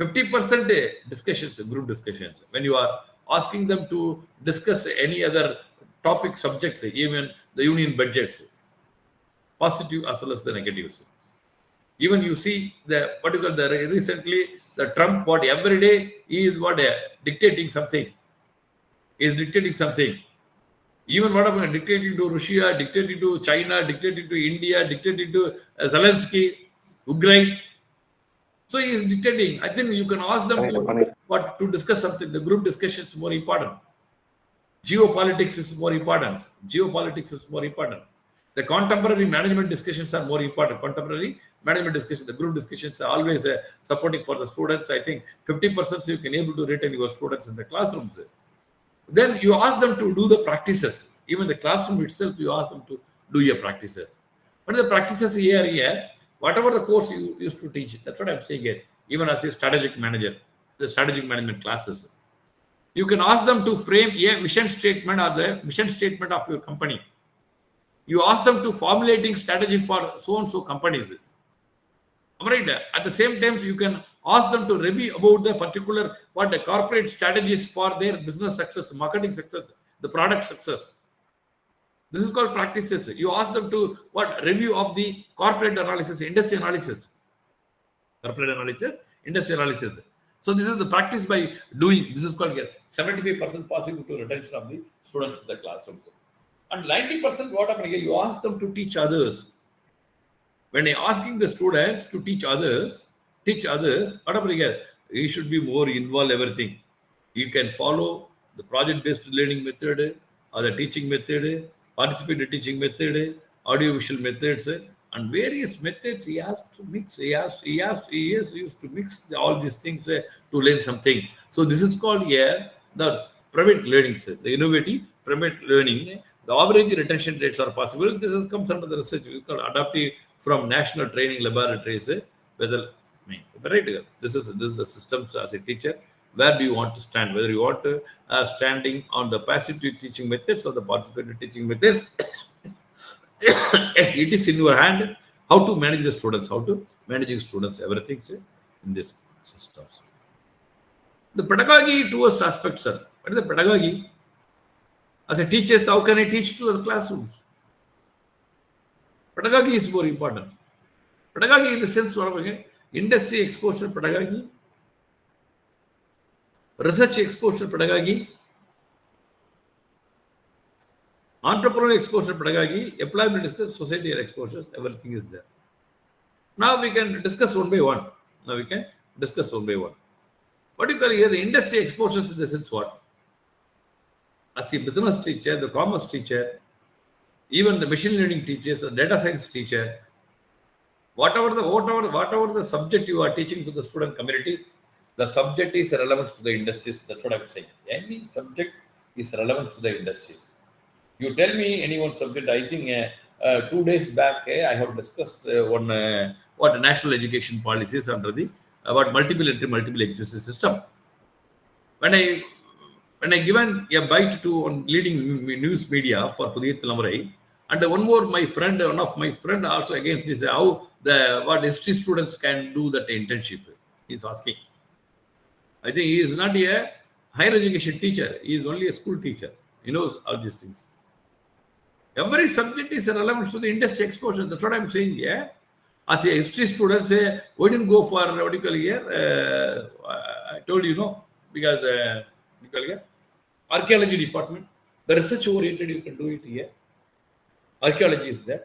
Speaker 6: 50% discussions, group discussions. When you are asking them to discuss any other topic subjects, even the union budgets, positive as well as the negatives. Even you see the recently the Trump what every day he is dictating something. Is dictating something. Even what happened dictating to Russia, dictating to China, dictating to India, dictating to Zelensky, Ukraine. So he is dictating. I think you can ask them to discuss something. The group discussion is more important. Geopolitics is more important. Geopolitics is more important. The contemporary management discussions are more important. Contemporary management discussions, the group discussions are always supporting for the students. I think 50% you can able to retain your students in the classrooms. Then you ask them to do the practices. Even the classroom itself, you ask them to do your practices. But the practices here, whatever the course you used to teach, that's what I'm saying here. Even as a strategic manager, the strategic management classes, you can ask them to frame a mission statement or the mission statement of your company. You ask them to formulating strategy for so and so companies. Right. At the same time, you can ask them to review about the particular the corporate strategies for their business success, marketing success, the product success. This is called practices. You ask them to review of the corporate analysis, industry analysis, corporate analysis, industry analysis. So this is the practice by doing. This is called 75% possible to retention of the students in the classroom. And 90% what happened here, you ask them to teach others. When you're asking the students to teach others, what happened here? You should be more involved everything. You can follow the project-based learning method or the teaching method, participative teaching method, audiovisual methods, and various methods he has to mix. He is used to mix all these things to learn something. So this is called the private learning, the innovative private learning. The average retention rates are possible. This comes under the research. We call adaptive from national training laboratories. This is the systems as a teacher. where do you want to stand? Whether you want to standing on the passive teaching methods or the participatory teaching methods, it is in your hand how to manage the students, how to managing students, everything in this systems. The pedagogy towards aspects, sir. What is the pedagogy? As a teacher, how can I teach to the classrooms? Pedagogy is more important. Pedagogy in the sense of industry exposure pedagogy, research exposure pedagogy, entrepreneurial exposure pedagogy, employment discuss, societal exposures, everything is there. Now we can discuss one by one. What do you call here? The industry exposures in the sense what? As a business teacher, the commerce teacher, even the machine learning teachers, the data science teacher, whatever the subject you are teaching to the student communities, the subject is relevant to the industries. That's what I'm saying. Any subject is relevant to the industries. You tell me any one subject. I think 2 days back I have discussed what national education policies under the about multiple entry, multiple exit system. When I given a bite to one leading news media for Pudhiya Thalamarai, and one more one of my friend also again is how what history students can do that internship. He's asking. I think he is not a higher education teacher. He is only a school teacher. He knows all these things. Every subject is relevant to the industry exposure. That's what I'm saying. Yeah. As a history student, say, we didn't go for what do you call here? I told you, no, because what do you call here? Archaeology department. The research oriented, you can do it here. Archaeology is there.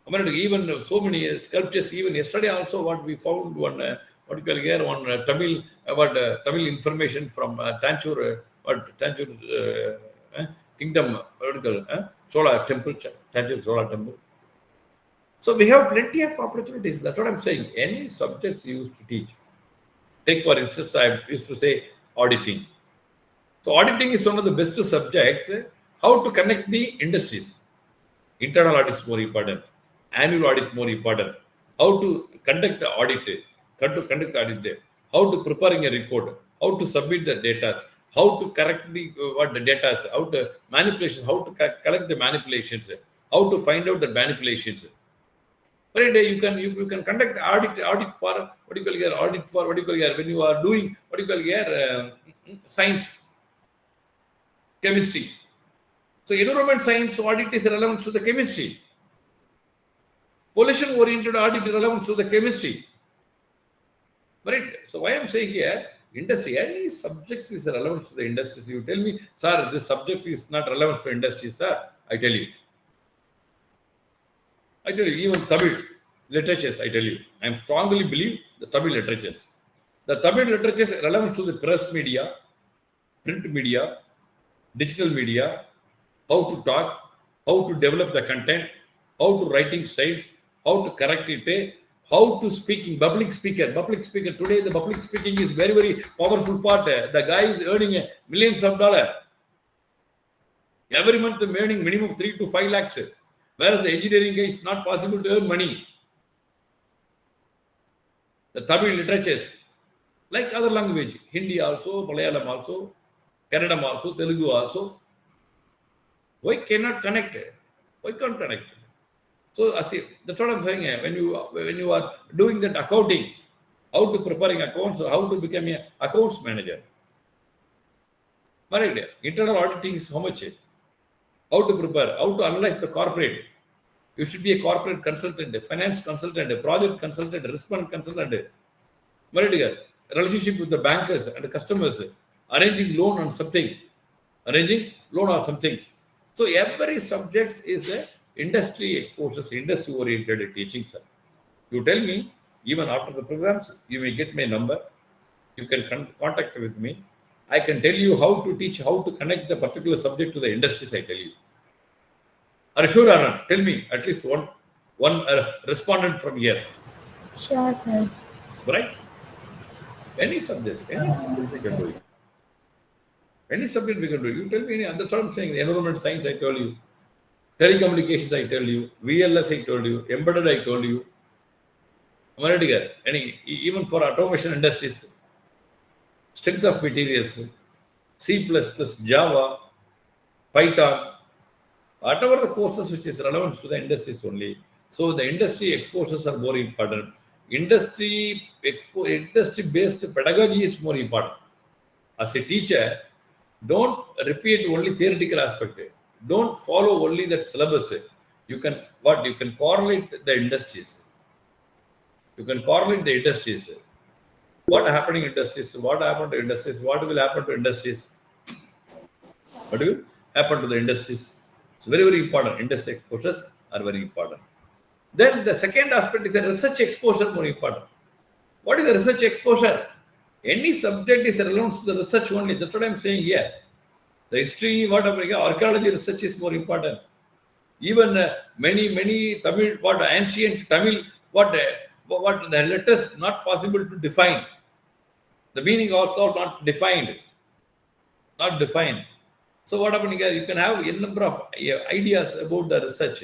Speaker 6: Even so many sculptures. Even yesterday also, what we found one what do you call here? One Tamil about Tamil information from Tanjore kingdom. What do you call it? Chola temple, Tanjore Chola temple. So we have plenty of opportunities. That's what I'm saying. Any subjects you used to teach. Take for instance, I used to say auditing. So auditing is one of the best subjects. How to connect the industries. Internal audit is more important. Annual audit more important. How to conduct the audit. How to preparing a report. How to submit the data. How to correct the data. How to manipulations. How to collect the manipulations. How to find out the manipulations. Right, you can conduct audit for what do you call here? Audit for what do you call here? When you are doing what do you call here? Science, chemistry. So environment science audit is relevant to the chemistry. Pollution oriented audit is relevant to the chemistry. Right. So why I'm saying here, industry, any subjects is relevant to the industries. You tell me, sir, this subject is not relevant to industry, sir. I tell you. Even Tamil literatures, I tell you. I strongly believe the Tamil literatures. The Tamil literatures are relevant to the press media, print media, digital media, how to talk, how to develop the content, how to writing styles, how to correct it, how to speaking, public speaker. Today, the public speaking is very, very powerful part. The guy is earning millions of dollars. Every month, I'm earning minimum 3 to 5 lakhs. Whereas the engineering guy is not possible to earn money. The Tamil literatures, like other language, Hindi also, Malayalam also, Kannadam also, Telugu also. Why cannot connect? Why can't connect? So that's what I'm saying. When you are doing that accounting, how to preparing accounts, how to become an accounts manager. Right? Internal auditing is how much? How to prepare, how to analyze the corporate. You should be a corporate consultant, a finance consultant, a project consultant, a risk management consultant. Relationship with the bankers and the customers, arranging loan on something, So every subject is a industry exposures, industry oriented teaching, sir. You tell me, even after the programs, you may get my number. You can contact with me. I can tell you how to teach, how to connect the particular subject to the industries, I tell you. Are you sure, Anand? Tell me, at least one respondent from here.
Speaker 1: Sure, sir.
Speaker 6: Right? Any subject we can do it. Any subject we can do it. You tell me, that's what I'm saying. The environment science, I told you. Telecommunications, I tell you. VLS, I told you. Embedded, I told you. Even for automation industries. strength of materials, C++, Java, Python, whatever the courses which is relevant to the industries only. So the industry exposures are more important. Industry-based pedagogy is more important. As a teacher, don't repeat only theoretical aspect. Don't follow only that syllabus. You can correlate the industries. You can correlate the industries. What happening in industries? What happened to industries? What will happen to industries? What will happen to the industries? It's very, very important. Industry exposures are very important. Then the second aspect is the research exposure more important. What is the research exposure? Any subject is relevant to the research only. That's what I'm saying here. The history, whatever, archaeology research is more important. Even many Tamil, ancient Tamil, what the letters not possible to define. The meaning also not defined. Not defined. So what happened here? You can have a number of ideas about the research.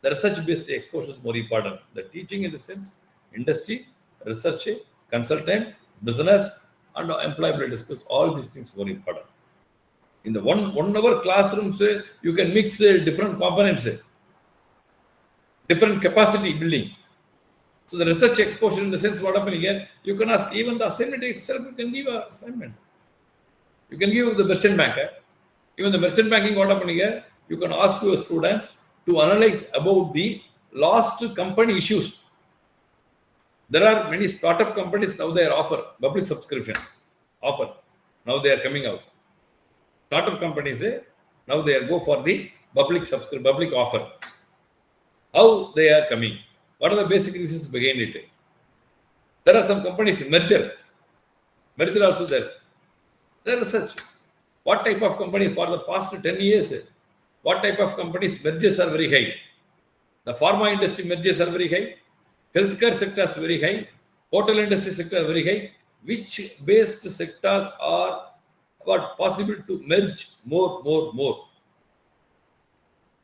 Speaker 6: The research-based exposure is more important. The teaching in the sense, industry, research, consultant, business, and employability skills, all these things more important. In the one hour classrooms, you can mix different components, different capacity building. So the research exposure in the sense, what happened here? You can ask even the assignment itself. You can give an assignment. You can give the merchant banker. Even the merchant banking, what happened here? You can ask your students to analyze about the lost company issues. There are many startup companies now they offer public subscription offer. Now they are coming out. Startup companies now they go for the public offer. How they are coming? What are the basic reasons behind it? There are some companies merger also there. There is such. What type of companies for the past 10 years? What type of companies mergers are very high? The pharma industry mergers are very high. Healthcare sector is very high. Hotel industry sector is very high. Which based sectors are possible to merge more?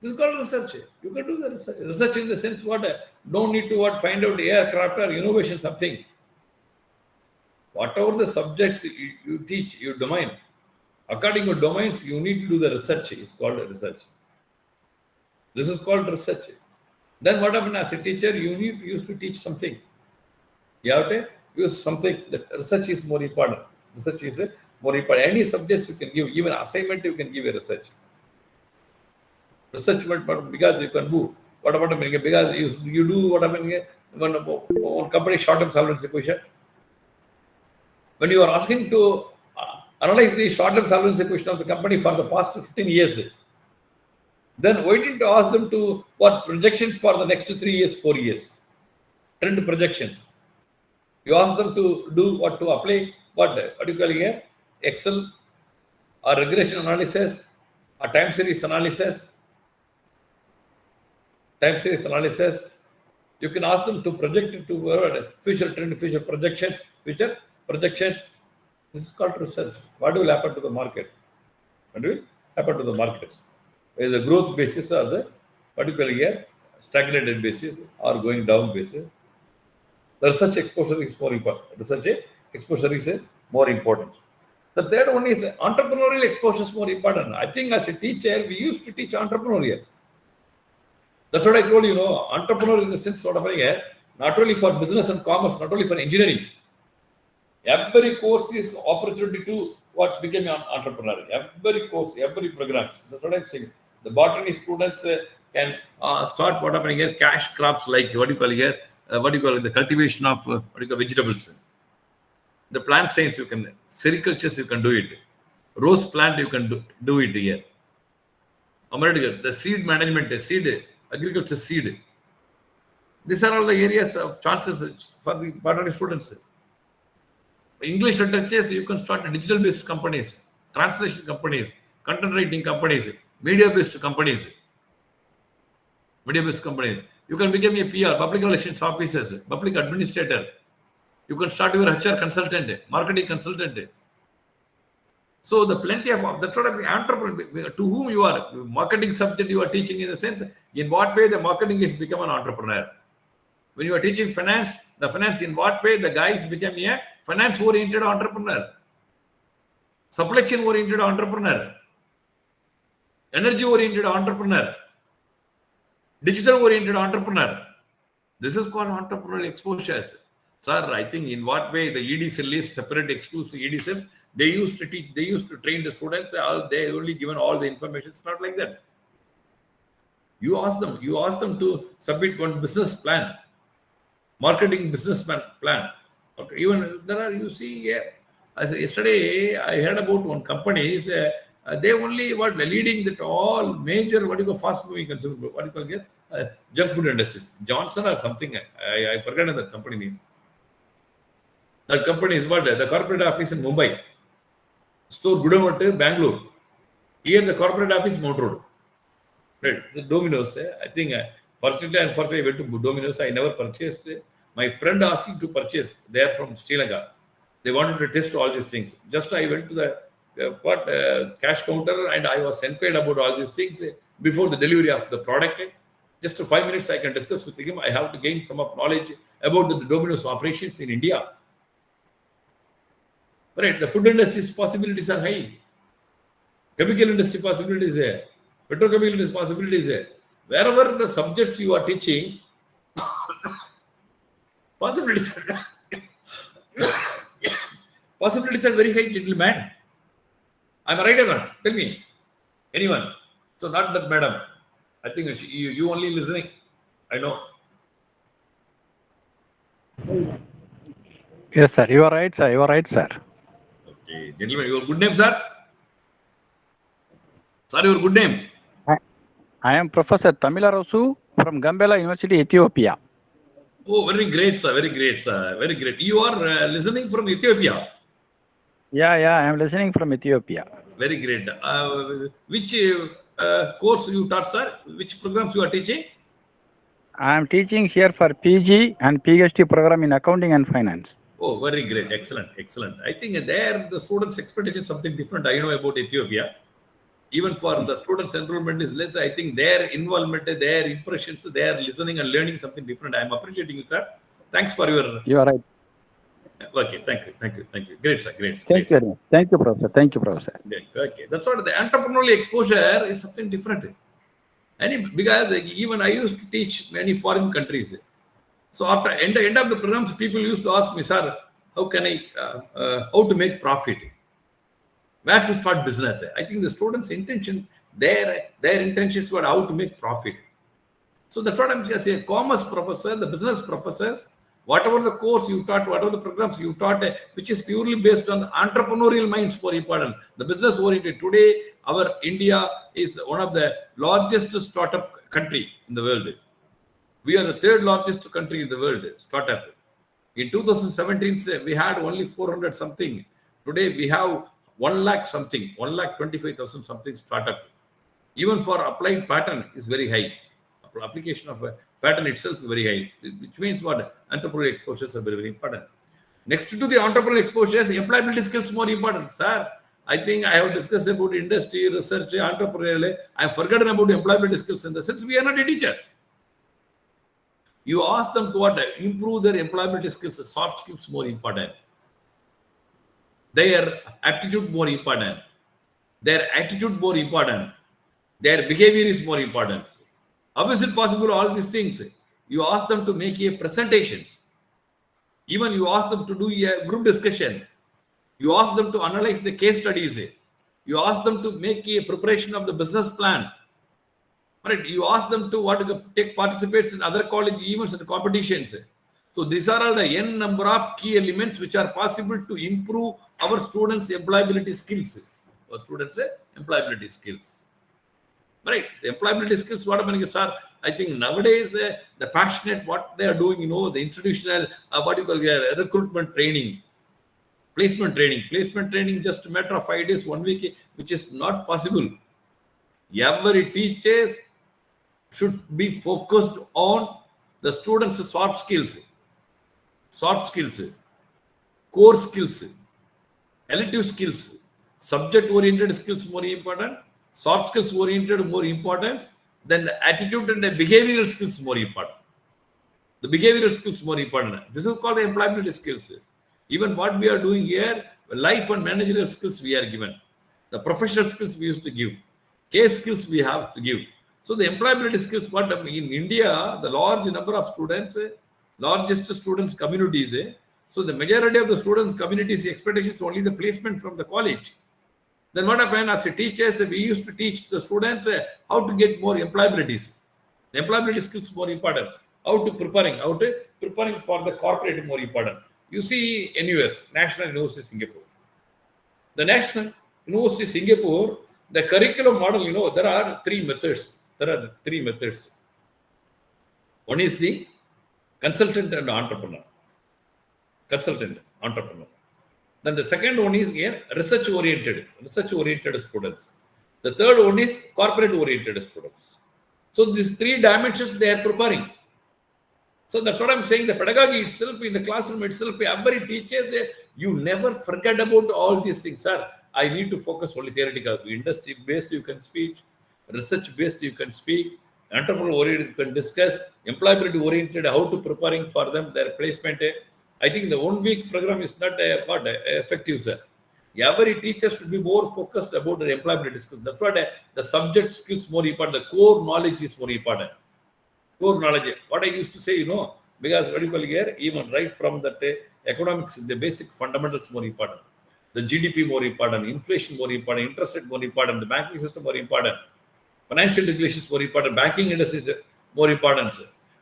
Speaker 6: This is called research. You can do the research. Research in the sense what? Don't need to find out aircraft or innovation something. Whatever the subjects you teach, your domain, according to domains, you need to do the research. It's called research. This is called research. Then what happens as a teacher? You used to teach something. You have to use something. That research is more important. Research is more important. Any subjects you can give, even assignment you can give a research. Research, because you can do. What about because you do what happened one company short-term solvency question. When you are asking to analyze the short-term solvency question of the company for the past 15 years, then why didn't you ask them to what projections for the next 3 years, 4 years? Trend projections. You ask them to do what to apply, what do you call here? Excel or regression analysis or time series analysis. Time series analysis. You can ask them to project into future trend, future projections. This is called research. What will happen to the market? What will happen to the markets? Whether the growth basis or the particular year stagnated basis or going down basis. The research exposure is more important. Research exposure is more important. The third one is entrepreneurial exposure is more important. I think as a teacher, we used to teach entrepreneurial. That's what I told you, entrepreneur in the sense sort of not only for business and commerce, not only for engineering. Every course is opportunity to become an entrepreneur. Every course, every program. That's what I'm saying. The botany students can start cash crops like the cultivation of vegetables. The plant science you can, sericulture you can do it. Rose plant you can do it here. The seed management, agriculture seed. These are all the areas of chances for the botany students. English literature, you can start digital-based companies, translation companies, content writing companies, media-based companies. You can become a PR, public relations officers, public administrator. You can start your HR consultant, marketing consultant. So the plenty of that's what entrepreneur to whom you are marketing subject you are teaching in the sense in what way the marketing is become an entrepreneur. When you are teaching finance, the finance in what way the guys become a finance-oriented entrepreneur. supply chain oriented entrepreneur, energy oriented entrepreneur, digital oriented entrepreneur. This is called entrepreneurial exposures. Sir, I think in what way the ED cell is separate, exclusive to ED cells. They used to teach, they used to train the students. They only given all the information. It's not like that. You ask them to submit one business plan, marketing business plan. Okay, even there are, you see, as yesterday I heard about one company. They only leading that all major fast moving consumer junk food industries. Johnson or something. I forgot the company name. That company is the corporate office in Mumbai. Store Gudavatti, Bangalore. Here the corporate office Mount Road. Right. The Domino's. I think unfortunately I went to Domino's. I never purchased. My friend asking to purchase. They are from Sri Lanka. They wanted to test all these things. Just I went to the cash counter and I was inquired about all these things before the delivery of the product. Just 5 minutes I can discuss with him. I have to gain some of knowledge about the Domino's operations in India. Right. The food industry's possibilities are high. Chemical industry possibilities there. Petrochemical industry possibilities there. Wherever the subjects you are teaching, possibilities are very high, gentlemen. Am I right or not? Tell me. Anyone? So not that madam. I think you only listening. I know.
Speaker 9: Yes, sir. You are right, sir. You are right, sir.
Speaker 6: Okay, gentlemen, your good name, sir? Sir, your good name?
Speaker 9: I am Professor Tamilarasu from Gambela University, Ethiopia.
Speaker 6: Oh, very great, sir. Very great, sir. Very great. You are listening from Ethiopia?
Speaker 9: Yeah, I am listening from Ethiopia.
Speaker 6: Very great. Which course you taught, sir? Which programs you are teaching?
Speaker 9: I am teaching here for PG and PhD program in accounting and finance.
Speaker 6: Oh, very great. Excellent. Excellent. I think there the students' expectation is something different. I know about Ethiopia. Even for the students' enrollment is less. I think their involvement, their impressions, their listening and learning something different. I am appreciating you, sir. Thanks for your...
Speaker 9: You are right.
Speaker 6: Okay, thank you. Great, sir. Great.
Speaker 9: Thank you, Professor.
Speaker 6: Okay, that's what the entrepreneurial exposure is something different. Because even I used to teach many foreign countries. So after end of the programs, people used to ask me, sir, how can I, how to make profit? Where to start business? I think the students' intention, their intentions were how to make profit. So that's what I'm saying. Commerce professor, the business professors, whatever the course you taught, whatever the programs you taught, which is purely based on entrepreneurial minds more important. The business oriented. Today, our India is one of the largest startup country in the world. We are the third largest country in the world, startup. In 2017, we had only 400 something. Today, we have 1 lakh something, 1,25,000 something startup. Even for applied pattern is very high. Application of a pattern itself is very high, which means what? Entrepreneurial exposures are very, very important. Next to the entrepreneurial exposures, employability skills more important. Sir, I think I have discussed about industry, research, entrepreneurial. I have forgotten about employability skills in the sense we are not a teacher. You ask them to what? Improve their employability skills, soft skills more important. Their aptitude more important. Their attitude more important. Their behavior is more important. How is it possible all these things? You ask them to make a presentations. Even you ask them to do a group discussion. You ask them to analyze the case studies. You ask them to make a preparation of the business plan. Right? You ask them to take participates in other college events and competitions. So these are all the n number of key elements which are possible to improve our students' employability skills. Right? The employability skills, what I'm sir, I think nowadays the passionate, what they are doing, the institutional, recruitment training, placement training, just a matter of 5 days, 1 week, which is not possible. Every teachers should be focused on the students' soft skills, core skills, elective skills, subject-oriented skills more important, soft skills oriented more important, then the attitude and the behavioral skills more important. The behavioral skills more important. This is called the employability skills. Even what we are doing here, life and managerial skills we are given. The professional skills we used to give. Case skills we have to give. So the employability skills, what in India, the large number of students, largest students communities, so the majority of the students communities expectation is only the placement from the college. Then what happened as a teachers, we used to teach the students how to get more employabilities. The employability skills more important. How to preparing for the corporate more important. You see NUS, National University Singapore. The National University Singapore, the curriculum model, there are three methods. One is the consultant and entrepreneur. Then the second one is research-oriented students. The third one is corporate-oriented students. So these three dimensions they are preparing. So that's what I'm saying. The pedagogy itself, in the classroom itself, every teacher, you never forget about all these things, sir. I need to focus only theoretical. Industry-based you can speak, research-based you can speak, entrepreneur-oriented you can discuss, employability-oriented, how to preparing for them, their placement. I think the 1 week program is not effective, sir. Every teacher should be more focused about the employability skills. That's why the subject skills more important. The core knowledge is more important. Core knowledge. What I used to say, because medical here, even right from that economics, the basic fundamentals more important. The GDP more important, inflation more important, interest rate more important, the banking system more important, financial regulations more important, banking industry is more important.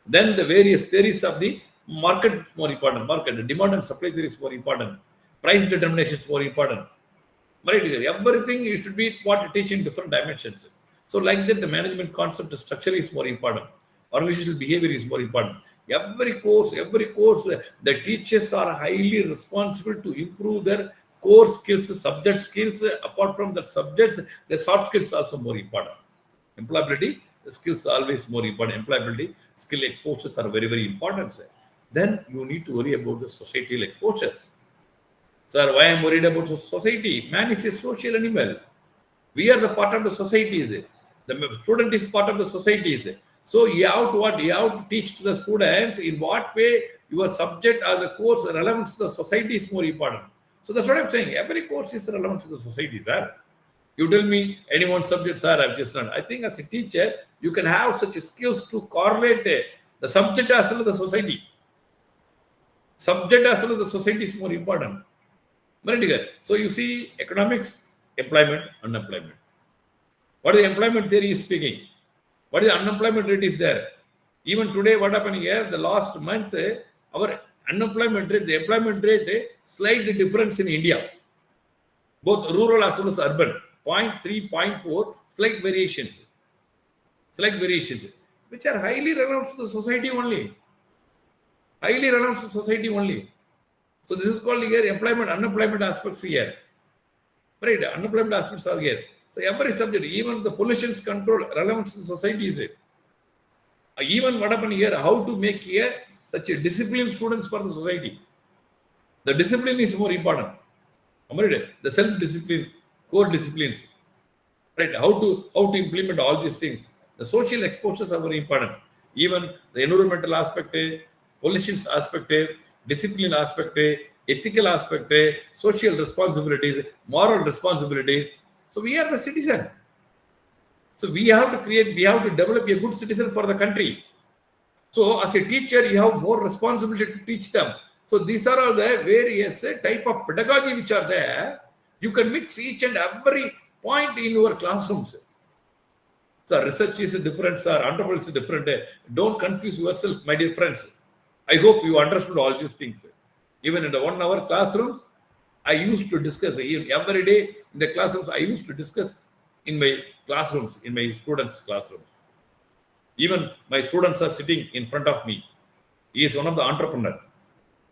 Speaker 6: Then the various theories of the market more important. Market, the demand and supply theory is more important. Price determination is more important. Right? Everything you should be teach in different dimensions. So like that, the management concept structure is more important. Organizational behavior is more important. Every course, the teachers are highly responsible to improve their core skills, subject skills. Apart from the subjects, the soft skills also more important. Employability, the skills are always more important. Employability, skill exposures are very, very important. Then you need to worry about the societal exposures. Sir, why I'm worried about the society? Man is a social animal. We are the part of the society. The student is part of the society. So you have to teach to the students in what way your subject or the course relevant to the society is more important. So that's what I'm saying. Every course is relevant to the society, sir. You tell me any one subject, sir, I've just done. I think as a teacher, you can have such skills to correlate the subject as well as the society. Subject as well as the society is more important. So you see economics, employment, unemployment. What is the employment theory is speaking? What is the unemployment rate is there? Even today, what happened here, the last month, our unemployment rate, the employment rate, slight difference in India. Both rural as well as urban, 0.3, 0.4, slight variations, which are highly relevant to the society only. So this is called here employment, unemployment aspects here. Right, unemployment aspects are here. So every subject, even the pollution's control, relevance to society is it. Even what happened here, how to make here such a disciplined students for the society. The discipline is more important. The self-discipline, core disciplines. Right, how to implement all these things. The social exposures are very important. Even the environmental aspect, pollution aspect, discipline aspect, ethical aspect, social responsibilities, moral responsibilities. So we are the citizen. So we have to develop a good citizen for the country. So as a teacher, you have more responsibility to teach them. So these are all the various type of pedagogy which are there. You can mix each and every point in your classrooms. So research is different, sir. Entrepreneurship is different. Don't confuse yourself, my dear friends. I hope you understood all these things. Even in the 1 hour classrooms, I used to discuss, even every day in the classrooms, I used to discuss in my classrooms, in my students' classrooms. Even my students are sitting in front of me. He is one of the entrepreneurs.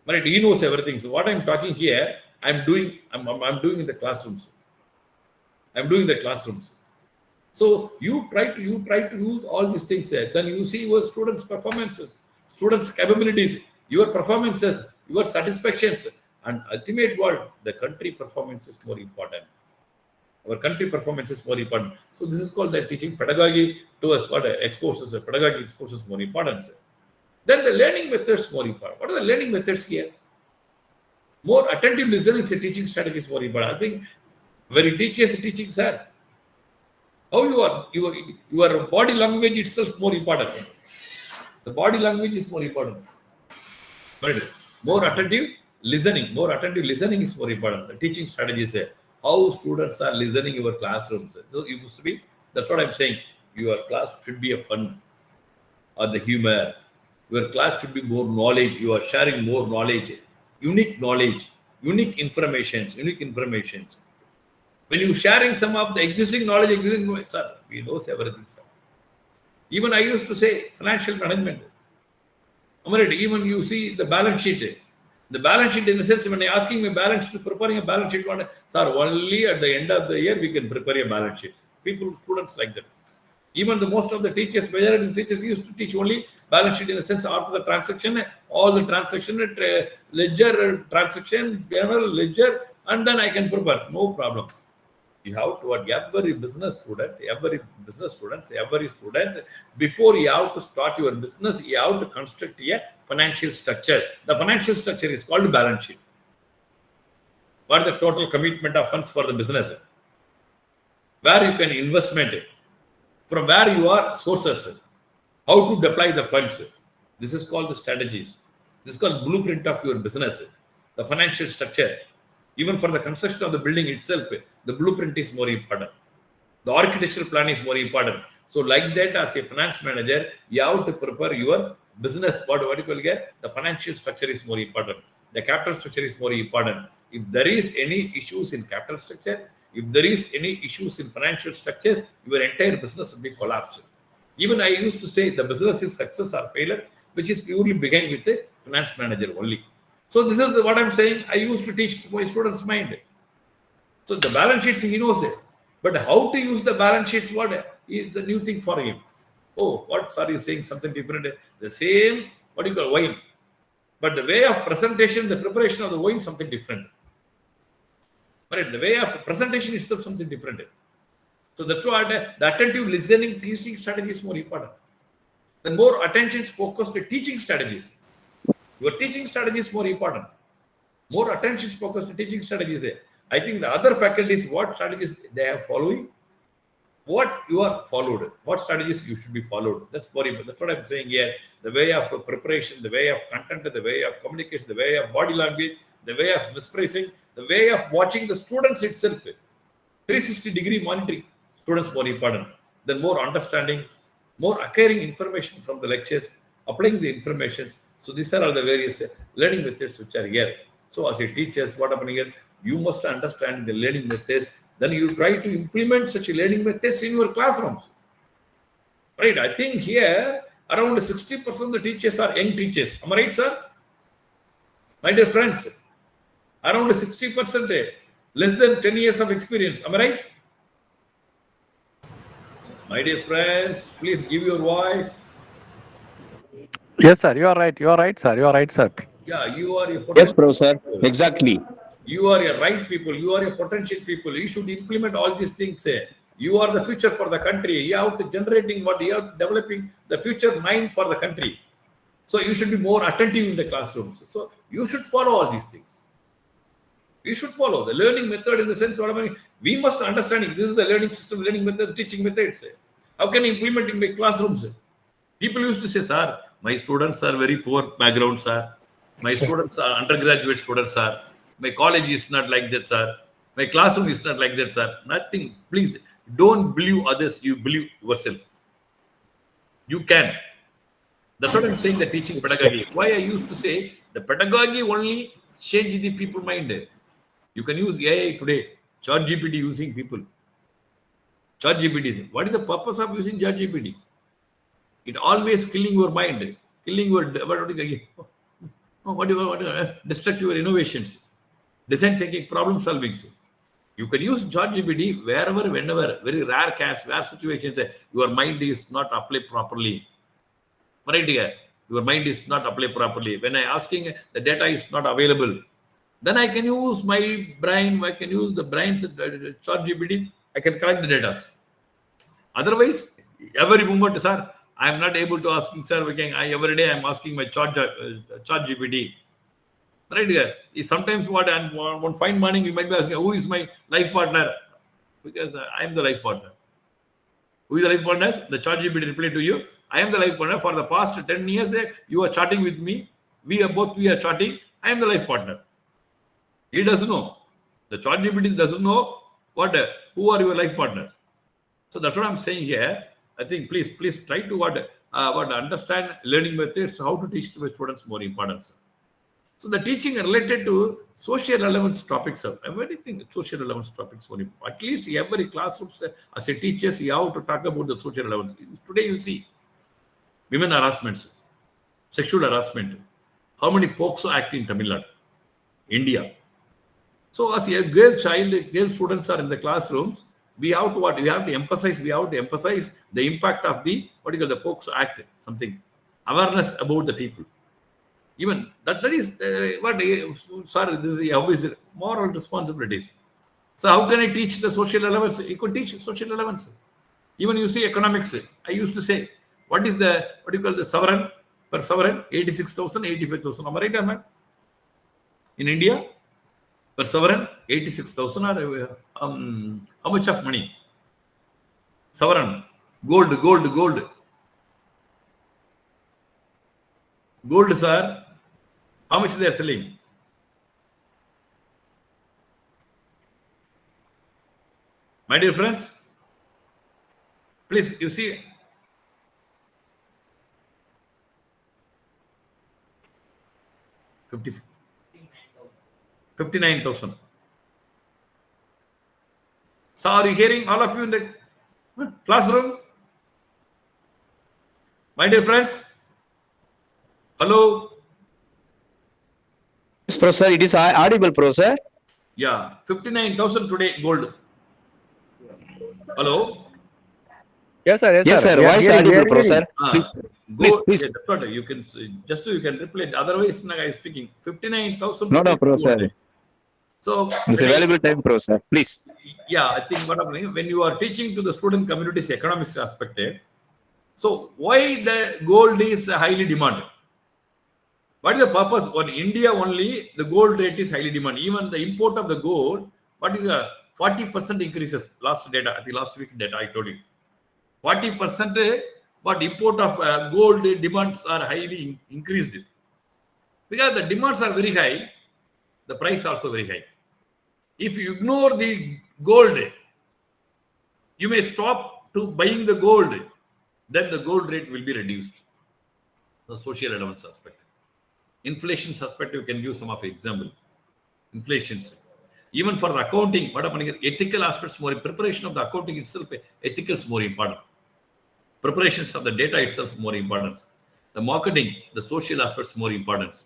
Speaker 6: Right? He knows everything. So what I'm talking here, I'm doing in the classrooms. So you try to use all these things there. Then you see your students' performances, students' capabilities, your performances, your satisfactions, and ultimate what the country performance is more important. Our country performance is more important. So this is called the teaching pedagogy to us. What exposes pedagogy exposes more important. Then the learning methods more important. What are the learning methods here? More attentive listening is a teaching strategy is more important. I think when you teach as a teaching, sir, how your body language itself more important. The body language is more important. Right? More attentive listening is more important. The teaching strategy is how students are listening in your classrooms. So you must be, that's what I'm saying. Your class should be a fun or the humor. Your class should be more knowledge. You are sharing more knowledge, unique informations. When you sharing some of the existing knowledge, sir, we know everything, sir. Even I used to say financial management. Even you see the balance sheet. The balance sheet, in the sense, when I asking my balance to preparing a balance sheet, sir, only at the end of the year we can prepare a balance sheet. Students like that. Even the most of the teachers, majority teachers used to teach only balance sheet in the sense after the transaction, all the transaction, ledger, transaction, general ledger, and then I can prepare. No problem. You have to, every business student, before you have to start your business, you have to construct a financial structure. The financial structure is called balance sheet. What is the total commitment of funds for the business? Where you can investment, from where you are sources, how to deploy the funds. This is called the strategies. This is called blueprint of your business. The financial structure. Even for the construction of the building itself, the blueprint is more important. The architectural plan is more important. So like that, as a finance manager, you have to prepare your business. What you will get? The financial structure is more important. The capital structure is more important. If there is any issues in capital structure, if there is any issues in financial structures, your entire business will be collapsed. Even I used to say the business is success or failure, which is purely began with the finance manager only. So this is what I'm saying. I used to teach my students' mind. So the balance sheets he knows it, but how to use the balance sheets, what is a new thing for him. Oh, what sir is saying something different. The same, what do you call wine, but the way of presentation, the preparation of the wine, something different. Right, the way of presentation itself, something different. So that's why the attentive listening teaching strategy is more important. The more attention is focused to teaching strategies. Your teaching strategy is more important. More attention is focused to teaching strategies. I think the other faculties, what strategies they are following, what you are followed, what strategies you should be followed. That's very important. That's what I'm saying here. The way of preparation, the way of content, the way of communication, the way of body language, the way of misphrasing, the way of watching the students itself. 360-degree monitoring, students more important. Then more understandings, more acquiring information from the lectures, applying the information. So these are all the various learning methods which are here. So as a teacher, what happening here? You must understand the learning methods. Then you try to implement such learning methods in your classrooms. Right? I think here around 60% of the teachers are young teachers. Am I right, sir? My dear friends, around 60%, less than 10 years of experience. Am I right? My dear friends, please give your voice.
Speaker 9: Yes, sir. You are right. You are right, sir. You are right, sir.
Speaker 6: Yeah, you are a
Speaker 10: Yes, Professor. Exactly.
Speaker 6: You are a right people. You are a potential people. You should implement all these things. You are the future for the country. You have to generating what you are developing the future mind for the country. So you should be more attentive in the classrooms. So you should follow all these things. You should follow the learning method in the sense what I mean. We must understand this is the learning system, learning method, teaching methods. How can I implement in my classrooms? People used to say, sir, my students are very poor background, sir. My students are undergraduate students, sir. My college is not like that, sir. My classroom is not like that, sir. Nothing. Please don't believe others. You believe yourself. You can. That's what I'm saying. The teaching pedagogy. Why I used to say the pedagogy only change the people mind. You can use AI today. ChatGPT using people. ChatGPT. What is the purpose of using ChatGPT? It always killing your mind, killing your destruct your innovations, design thinking, problem solving. You can use ChatGPT wherever, whenever, very rare case, rare situations, your mind is not applied properly. Right here, your mind is not applied properly. When I asking, the data is not available. Then I can use my brain, I can use the brain's ChatGPT, I can collect the data. Otherwise, every moment, sir, I am not able to asking, sir, every day I am asking my ChatGPT. Right here. Sometimes what, and one fine morning you might be asking, who is my life partner? Because I am the life partner. Who is the life partner? The ChatGPT reply to you. I am the life partner. For the past 10 years, you are chatting with me. We are chatting. I am the life partner. He doesn't know. The ChatGPT doesn't know who are your life partners. So that's what I'm saying here. I think please try to understand learning methods, how to teach to the students more important. Sir. So the teaching related to social relevance topics, sir. Everything social relevance topics for you. At least every classroom, as a teachers, you have to talk about the social relevance. Today you see women harassments, sexual harassment. How many POCSO Act in Tamil Nadu, India? So as a girl students are in the classrooms, we have to emphasize the impact of the the POCSO Act, something awareness about the people. Even that is this is always moral responsibilities. So how can I teach the social relevance? You could teach social relevance. Even you see economics. I used to say, what is the the sovereign per sovereign? 86,000, 85,000. Am I right, man? In India, per sovereign 86,000 or how much of money? Sovereign gold, sir. How much they are selling? My dear friends, please, you see, $59,000. So are you hearing, all of you in the classroom? My dear friends, hello?
Speaker 10: Yes, Professor, it is audible, Professor.
Speaker 6: Yeah, 59,000 today gold. Hello?
Speaker 9: Yes, sir.
Speaker 10: Yes, sir.
Speaker 9: We are
Speaker 10: Voice
Speaker 9: hearing, we
Speaker 10: audible,
Speaker 9: are
Speaker 10: Professor.
Speaker 9: hearing.
Speaker 10: Please.
Speaker 6: Yeah, that's what you can reply. Otherwise, I am speaking 59,000.
Speaker 10: No, Professor.
Speaker 6: So
Speaker 10: It's a valuable time, Professor. Please.
Speaker 6: Yeah, I think when you are teaching to the student community's economics aspect, so why the gold is highly demanded? What is the purpose? On India only, the gold rate is highly demanded. Even the import of the gold, what is the 40% increases? Last week data I told you. 40% but import of gold demands are highly increased. Because the demands are very high, the price also very high. If you ignore the gold, you may stop to buying the gold, then the gold rate will be reduced. The social relevance aspect. Inflation aspect, you can give some of example. Inflations. Even for the accounting, ethical aspects more, preparation of the accounting itself, ethical is more important. Preparations of the data itself more important. The marketing, the social aspects more important.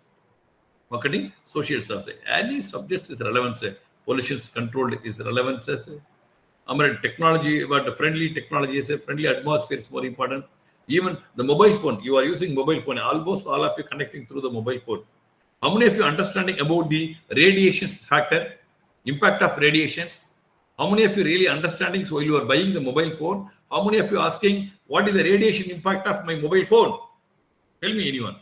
Speaker 6: Marketing, social subject. Any subjects is relevance. Pollution controlled is relevance. Technology, but friendly technology is a friendly atmosphere is more important. Even the mobile phone, you are using mobile phone. Almost all of you connecting through the mobile phone. How many of you understanding about the radiations factor, impact of radiations? How many of you really understanding while you are buying the mobile phone? How many of you asking what is the radiation impact of my mobile phone? Tell me anyone.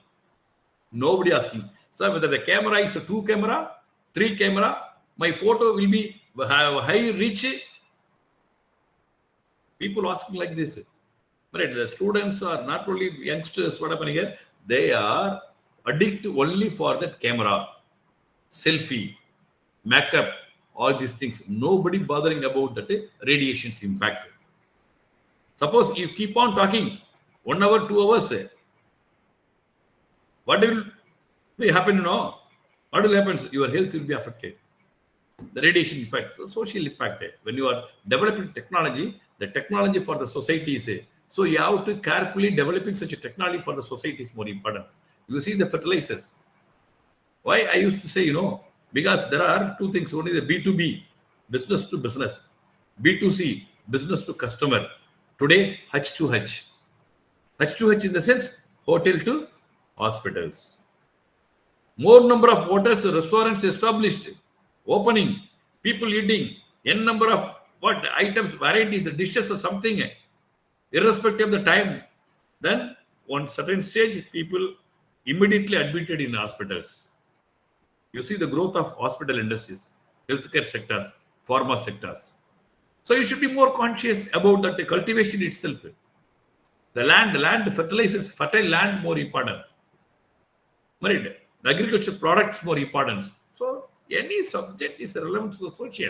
Speaker 6: Nobody asking. Sir, whether the camera is a 2 camera, 3 camera, my photo will be high reach. People asking like this. Right, the students are not only youngsters, what happened here? They are addicted only for that camera, selfie, makeup, all these things. Nobody bothering about that radiation's impact. Suppose you keep on talking 1 hour, 2 hours, what will happen? What will happen? Your health will be affected. The radiation impact, so social impact. When you are developing technology, the technology for the society is so you have to carefully developing such a technology for the society is more important. You see the fertilizers. Why I used to say, because there are two things. One is the B2B, business to business, B2C, business to customer. Today, H2H. H2H in the sense, hotel to hospitals. More number of hotels, restaurants established, opening, people eating, n number of items, varieties, dishes or something, irrespective of the time. Then, on certain stage, people immediately admitted in hospitals. You see the growth of hospital industries, healthcare sectors, pharma sectors. So you should be more conscious about that the cultivation itself. The land fertilizes fertile land more important. Right? The agriculture products more important. So any subject is relevant to the social.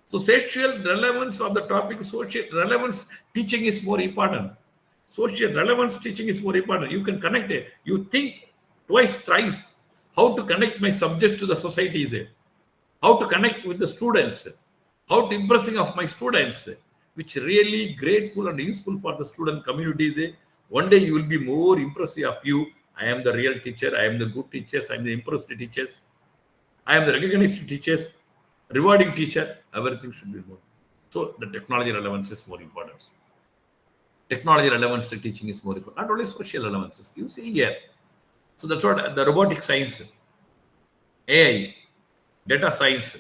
Speaker 6: So social relevance of the topic, social relevance teaching is more important. Social relevance teaching is more important. You can connect it. You think twice, thrice how to connect my subject to the society is it? How to connect with the students, how to impressing of my students, which really grateful and useful for the student communities. One day you will be more impressive of you. I am the real teacher. I am the good teachers. I am the impressed teachers. I am the recognized teachers, rewarding teacher. Everything should be more. So the technology relevance is more important. Technology relevance to teaching is more important. Not only social relevances. You see here. So that's what the robotic science, AI, data science,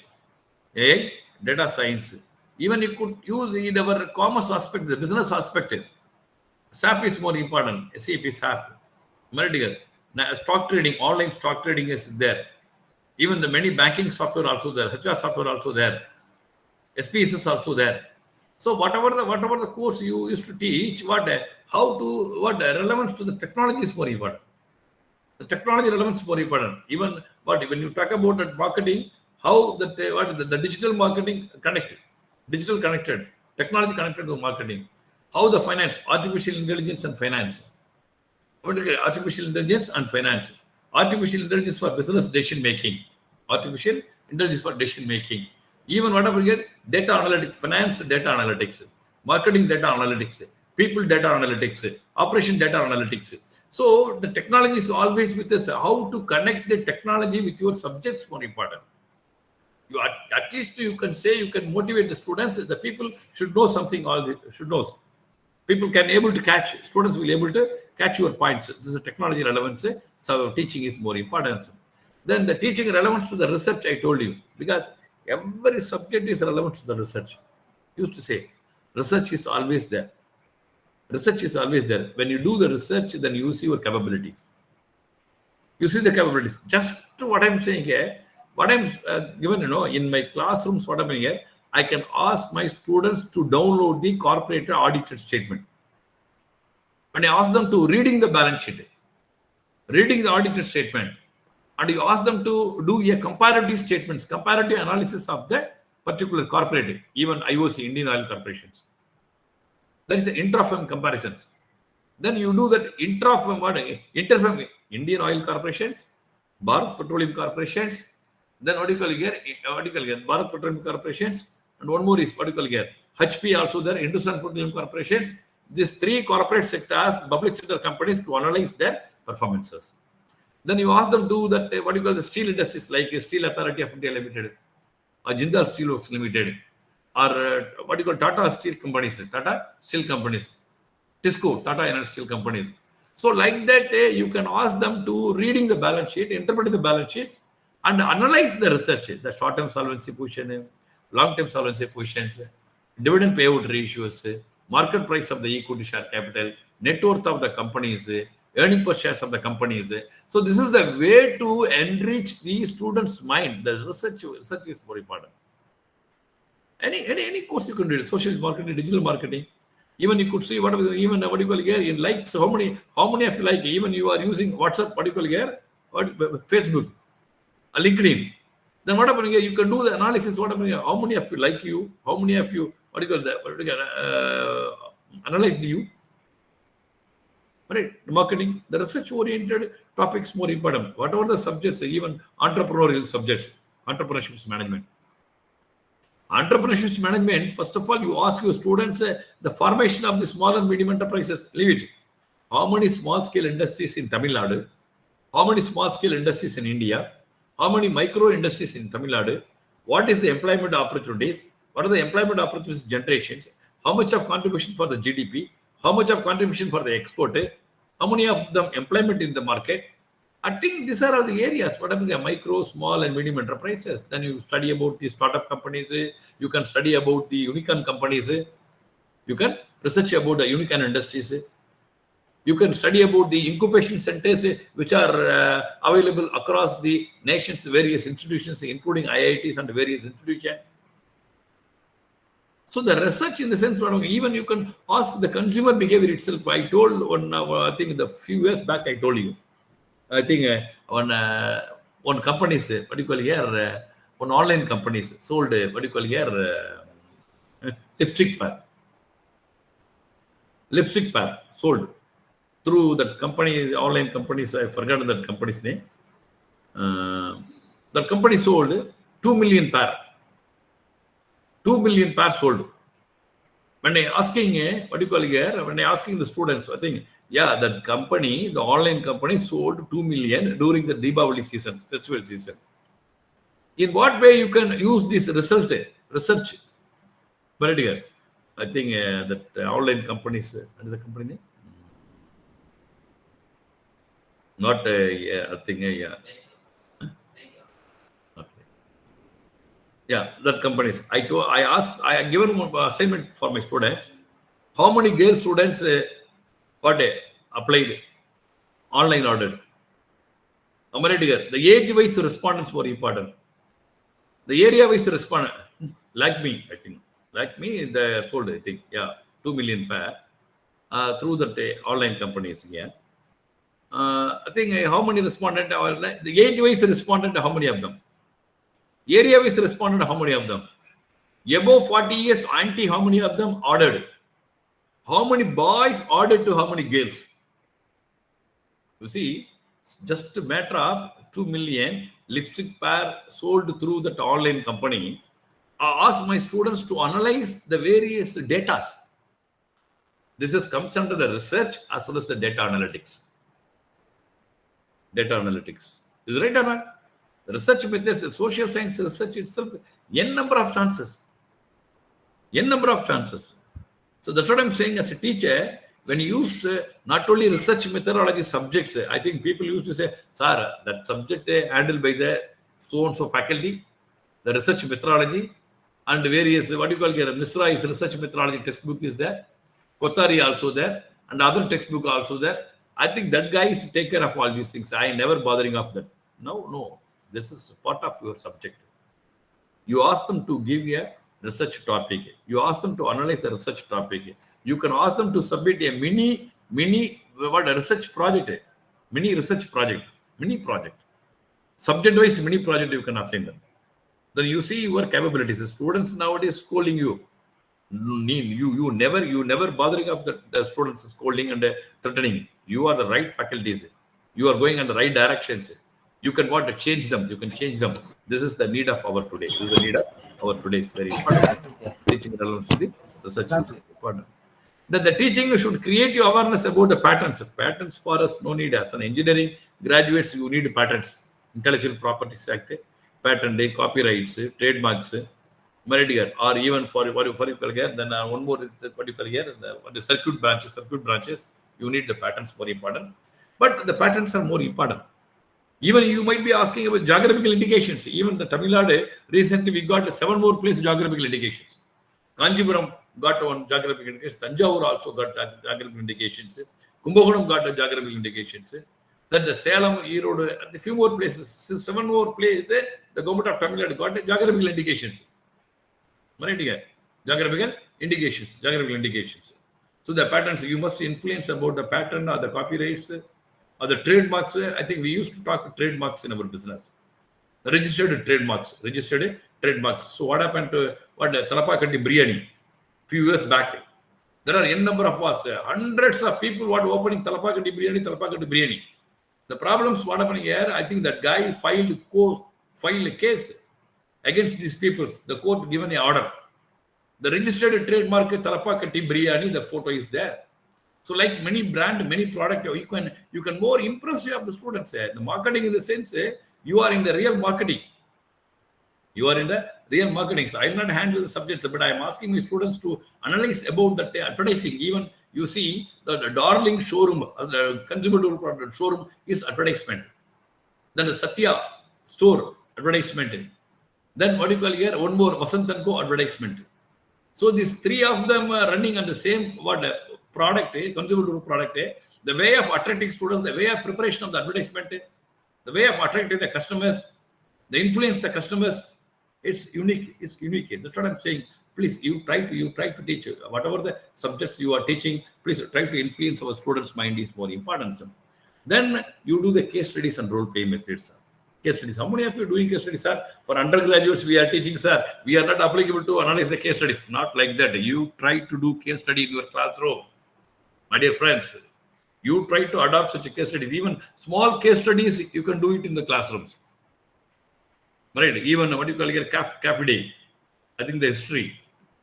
Speaker 6: AI, data science. Even you could use in our commerce aspect, the business aspect. SAP is more important. SAP, SAP. Medical. Now, stock trading, online stock trading is there. Even the many banking software also there. HR software also there. SPS is also there. So whatever the course you used to teach, what relevance to the technology is more important. The technology relevance is more important. Even when you talk about that marketing, how that the digital marketing connected, digital connected, technology connected to marketing, how the finance, artificial intelligence and finance, artificial intelligence and finance, artificial intelligence for business decision making, artificial intelligence for decision making, even whatever here, data analytics, finance data analytics, marketing data analytics, people data analytics, operation data analytics. So the technology is always with us. How to connect the technology with your subjects more important. You at least you can say, you can motivate the students. The people should know something. Should know. People can able to catch. Students will able to catch your points. This is a technology relevance. So teaching is more important. Then the teaching relevance to the research I told you, because every subject is relevant to the research. Used to say, research is always there. Research is always there. When you do the research, then you see your capabilities. You see the capabilities. Just to what I'm saying here, what I'm given, in my classrooms, what I'm doing here, I can ask my students to download the corporate audited statement. When I ask them to reading the balance sheet, reading the audited statement, and you ask them to do a comparative statements, comparative analysis of the particular corporate, even IOC, Indian Oil Corporations. That is the intra-firm comparisons. Then you do that inter-firm Indian Oil Corporations, Bharat Petroleum Corporations, then what do you call here? Bharat Petroleum Corporations, and one more is what do you call here? HP also there, Hindustan Petroleum Corporations. These three corporate sectors, public sector companies, to analyze their performances. Then you ask them to do that, what do you call the steel industries, like Steel Authority of India Limited, or Jindal Steel Works Limited, or what do you call Tata Steel Companies, Tata Steel Companies, Tisco, Tata Energy Steel Companies. So like that, you can ask them to reading the balance sheet, interpreting the balance sheets, and analyze the research, the short-term solvency position, long-term solvency positions, dividend payout ratios, market price of the equity share capital, net worth of the companies, earning per shares of the companies. So this is the way to enrich the students' mind. The research is more important. Any course you can read, social marketing, digital marketing. Even you could see what do you call here in likes. How many of you like? Even you are using WhatsApp, what do you call here? Facebook, LinkedIn. Then what happened here? You can do the analysis. What happened here? How many of you like you? How many of you analyzed you? Right? Marketing, the research-oriented topics more important. Whatever the subjects, even entrepreneurial subjects, entrepreneurship management. Entrepreneurship management, first of all, you ask your students the formation of the small and medium enterprises. Leave it. How many small-scale industries in Tamil Nadu? How many small-scale industries in India? How many micro industries in Tamil Nadu? What is the employment opportunities? What are the employment opportunities generations? How much of contribution for the GDP? How much of contribution for the export? How many of them employment in the market? I think these are all the areas. What are the micro, small, and medium enterprises? Then you study about the startup companies. You can study about the unicorn companies. You can research about the unicorn industries. You can study about the incubation centers which are available across the nation's various institutions, including IITs and various institutions. So the research in the sense, even you can ask the consumer behavior itself. I told one, I think the few years back, I told you, I think one companies, what do you call here, one online companies sold, what do you call here, lipstick pair. Lipstick pair sold through that company, online companies, I forgot that company's name. That company sold 2 million pair. 2 million pairs sold. When I asking, what do you call here, when I asking the students, I think, yeah, that company, the online company sold 2 million during the Deepavali season, festival season. In what way you can use this research? Very dear. I think that online companies, what is the company name? Not, I think, yeah. Yeah, that companies. I given one assignment for my students. How many girl students applied online order? The age-wise respondents were important. The area-wise respondent, like me, I think. Like me, they sold, I think, yeah, 2 million pair through the online companies here. I think how many responded? The age-wise responded, how many of them? Area-wise responded, how many of them? Above 40 years, auntie, how many of them ordered? How many boys ordered to how many girls? You see, just a matter of 2 million lipstick pair sold through that online company. I asked my students to analyze the various data. This comes under the research as well as the data analytics. Data analytics. Is it right or not? The research methods, the social science research itself, n number of chances. N number of chances. So that's what I'm saying as a teacher. When you used not only research methodology subjects, I think people used to say, sir, that subject handled by the so-and-so faculty, the research methodology, and various, what do you call here, Misra's research methodology textbook is there, Kothari also there, and other textbook also there. I think that guy is take care of all these things. I never bothering of that. No, this is part of your subject. You ask them to give a research topic. You ask them to analyze the research topic. You can ask them to submit a mini research project, mini project, subject-wise mini project you can assign them. Then you see your capabilities. The students nowadays scolding you. You never bothering of the students scolding and threatening. You are the right faculties. You are going in the right directions. You can want to change them. You can change them. This is the need of our today. This is the need of our today. Is very important. Teaching relevance to the research is very important. That the teaching should create your awareness about the patterns. Patterns for us, no need. As an engineering graduates, you need patterns. Intellectual Properties Act, patent, copyrights, trademarks, or even for then one more particular here, the circuit branches, you need the patents more important. But the patents are more important. Even you might be asking about geographical indications. Even the Tamil Nadu, recently we got 7 more place geographical indications. Kanjipuram got one geographical indication. Tanjavur also got geographical indications. Kumbakonam got the geographical indications. Then the Salem, Erode, a few more places, 7 more places, the government of Tamil Nadu got the geographical indications. Geographical indications. So the patents, you must influence about the patent or the copyrights or the trademarks. I think we used to talk trademarks in our business. Registered trademarks. So what happened to Talapakatti biryani? Few years back, there are n number of us, hundreds of people who are opening Talapakatti biryani. The problems what happening here, I think that guy filed a case against these people. The court given an order. The registered trademark Talapakatti biryani, the photo is there. So like many brand, many product, you can more impress you of the students. The marketing in the sense, you are in the real marketing. So I will not handle the subjects, but I am asking my students to analyze about that advertising. Even you see the darling showroom, the consumer product showroom is advertisement. Then the Satya store advertisement. Then what do you call here? One more Vasant & Co advertisement. So these 3 of them are running on the same product, consumer durable product, the way of attracting students, the way of preparation of the advertisement, the way of attracting the customers, the influence the customers, it's unique. It's unique. That's what I'm saying. Please, you try to teach whatever the subjects you are teaching. Please try to influence our students' mind is more important. Sir. Then you do the case studies and role play methods. Sir. Case studies. How many of you doing case studies, sir? For undergraduates, we are teaching, sir. We are not applicable to analyze the case studies. Not like that. You try to do case study in your classroom, my dear friends. You try to adopt such a case studies. Even small case studies, you can do it in the classrooms. Right? Even what you call here, cafe day. I think the history,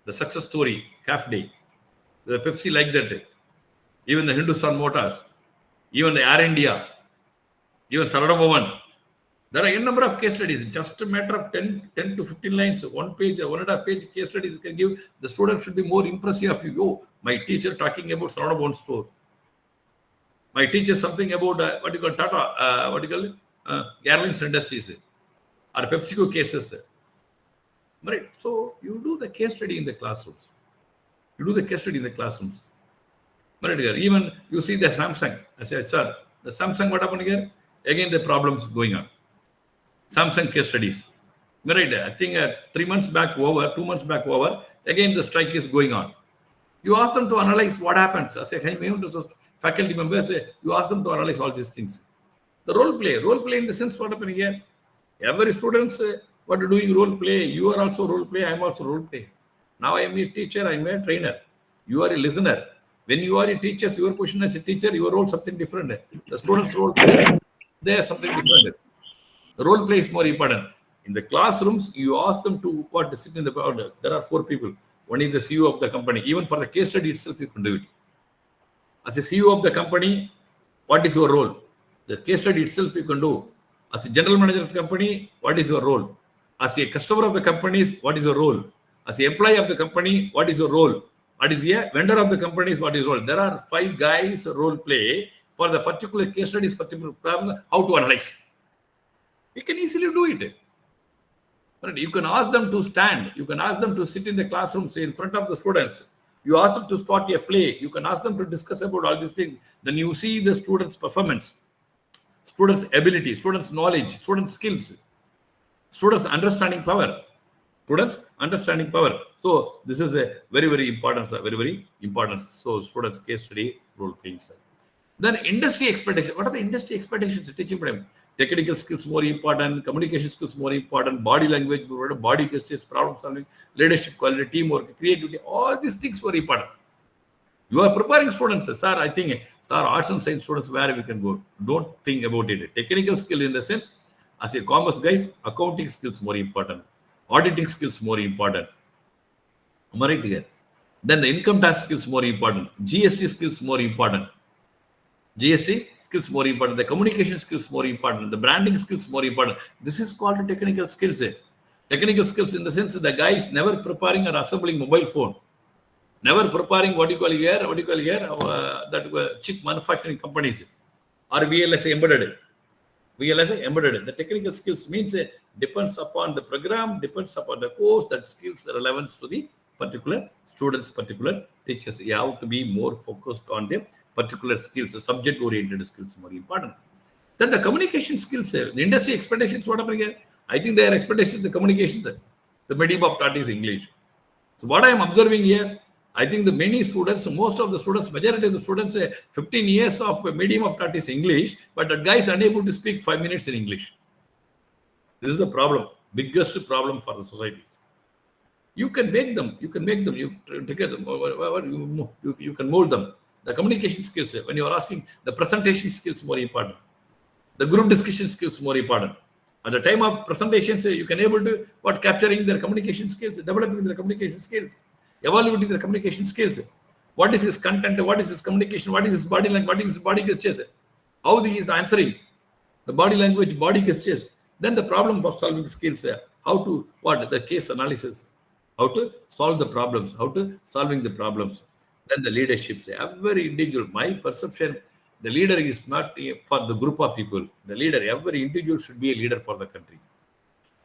Speaker 6: the success story, cafe day, the Pepsi like that. Even the Hindustan Motors, even the Air India, even Sarada Bhavan. There are a number of case studies. Just a matter of 10 to 15 lines, 1 page, 1.5 page case studies you can give. The student should be more impressive if you go. My teacher talking about Sarada Bhavan store. My teacher something about what you call Tata, Airlines Industries or PepsiCo cases. Right. So you do the case study in the classrooms. You do the case study in the classrooms. Right. Even you see the Samsung. I said, sir, the Samsung, what happened here? Again, the problems going on. Samsung case studies. Right. I think 3 months back over, 2 months back over, again the strike is going on. You ask them to analyze what happens. I say, faculty members, you ask them to analyze all these things. The role play in the sense what happened here. Every students, what are doing role play? You are also role play. I am also role play. Now I am a teacher. I am a trainer. You are a listener. When you are a teacher, your position as a teacher, your role something different. The students' role play, they are something different. The role play is more important. In the classrooms, you ask them to sit in the powder. There are 4 people. One is the CEO of the company. Even for the case study itself, you can do it. As a CEO of the company, what is your role? The case study itself you can do. As a general manager of the company, what is your role? As a customer of the companies, what is your role? As an employee of the company, what is your role? What is a vendor of the companies, what is your role? There are 5 guys role play for the particular case studies, particular problems, how to analyze. You can easily do it. You can ask them to stand. You can ask them to sit in the classroom, say in front of the students. You ask them to start a play. You can ask them to discuss about all these things. Then you see the students' performance, students' ability, students' knowledge, students' skills, students' understanding power. Students' understanding power. So this is a very, very important, sir. Very, very important. So students' case study, role playing, sir. Then industry expectations. What are the industry expectations? Teaching them. Technical skills more important, communication skills more important, body language, body gestures, problem solving, leadership quality, teamwork, creativity, all these things were important. You are preparing students, sir. I think, sir, arts and science students, where we can go. Don't think about it. Technical skill in the sense, as a commerce guys, accounting skills more important, auditing skills more important. Am I right here? Then the income tax skills more important, GST skills more important. GST skills more important, the communication skills more important, the branding skills more important. This is called technical skills. Technical skills in the sense that the guy is never preparing or assembling mobile phone, never preparing what you call here, that chip manufacturing companies or VLSI embedded. The technical skills means depends upon the program, depends upon the course, that skills relevance to the particular students, particular teachers. You have to be more focused on the particular skills, subject-oriented skills more important. Then the communication skills, the industry expectations, what happened here? I think their expectations, the communications, the medium of thought is English. So what I am observing here, I think the many students, most of the students, majority of the students, 15 years of medium of thought is English, but the guy is unable to speak 5 minutes in English. This is the problem, biggest problem for the society. You can make them, you can mold them. The communication skills, when you are asking, the presentation skills more important. The group discussion skills more important. At the time of presentations, you can able to capturing their communication skills, developing their communication skills, evaluating their communication skills. What is his content? What is his communication? What is his body language? What is his body gestures? How he is answering the body language, body gestures. Then the problem of solving skills. How to the case analysis. How to solve the problems. How to solving the problems. Then the leadership, every individual, my perception, the leader is not for the group of people. The leader, every individual should be a leader for the country.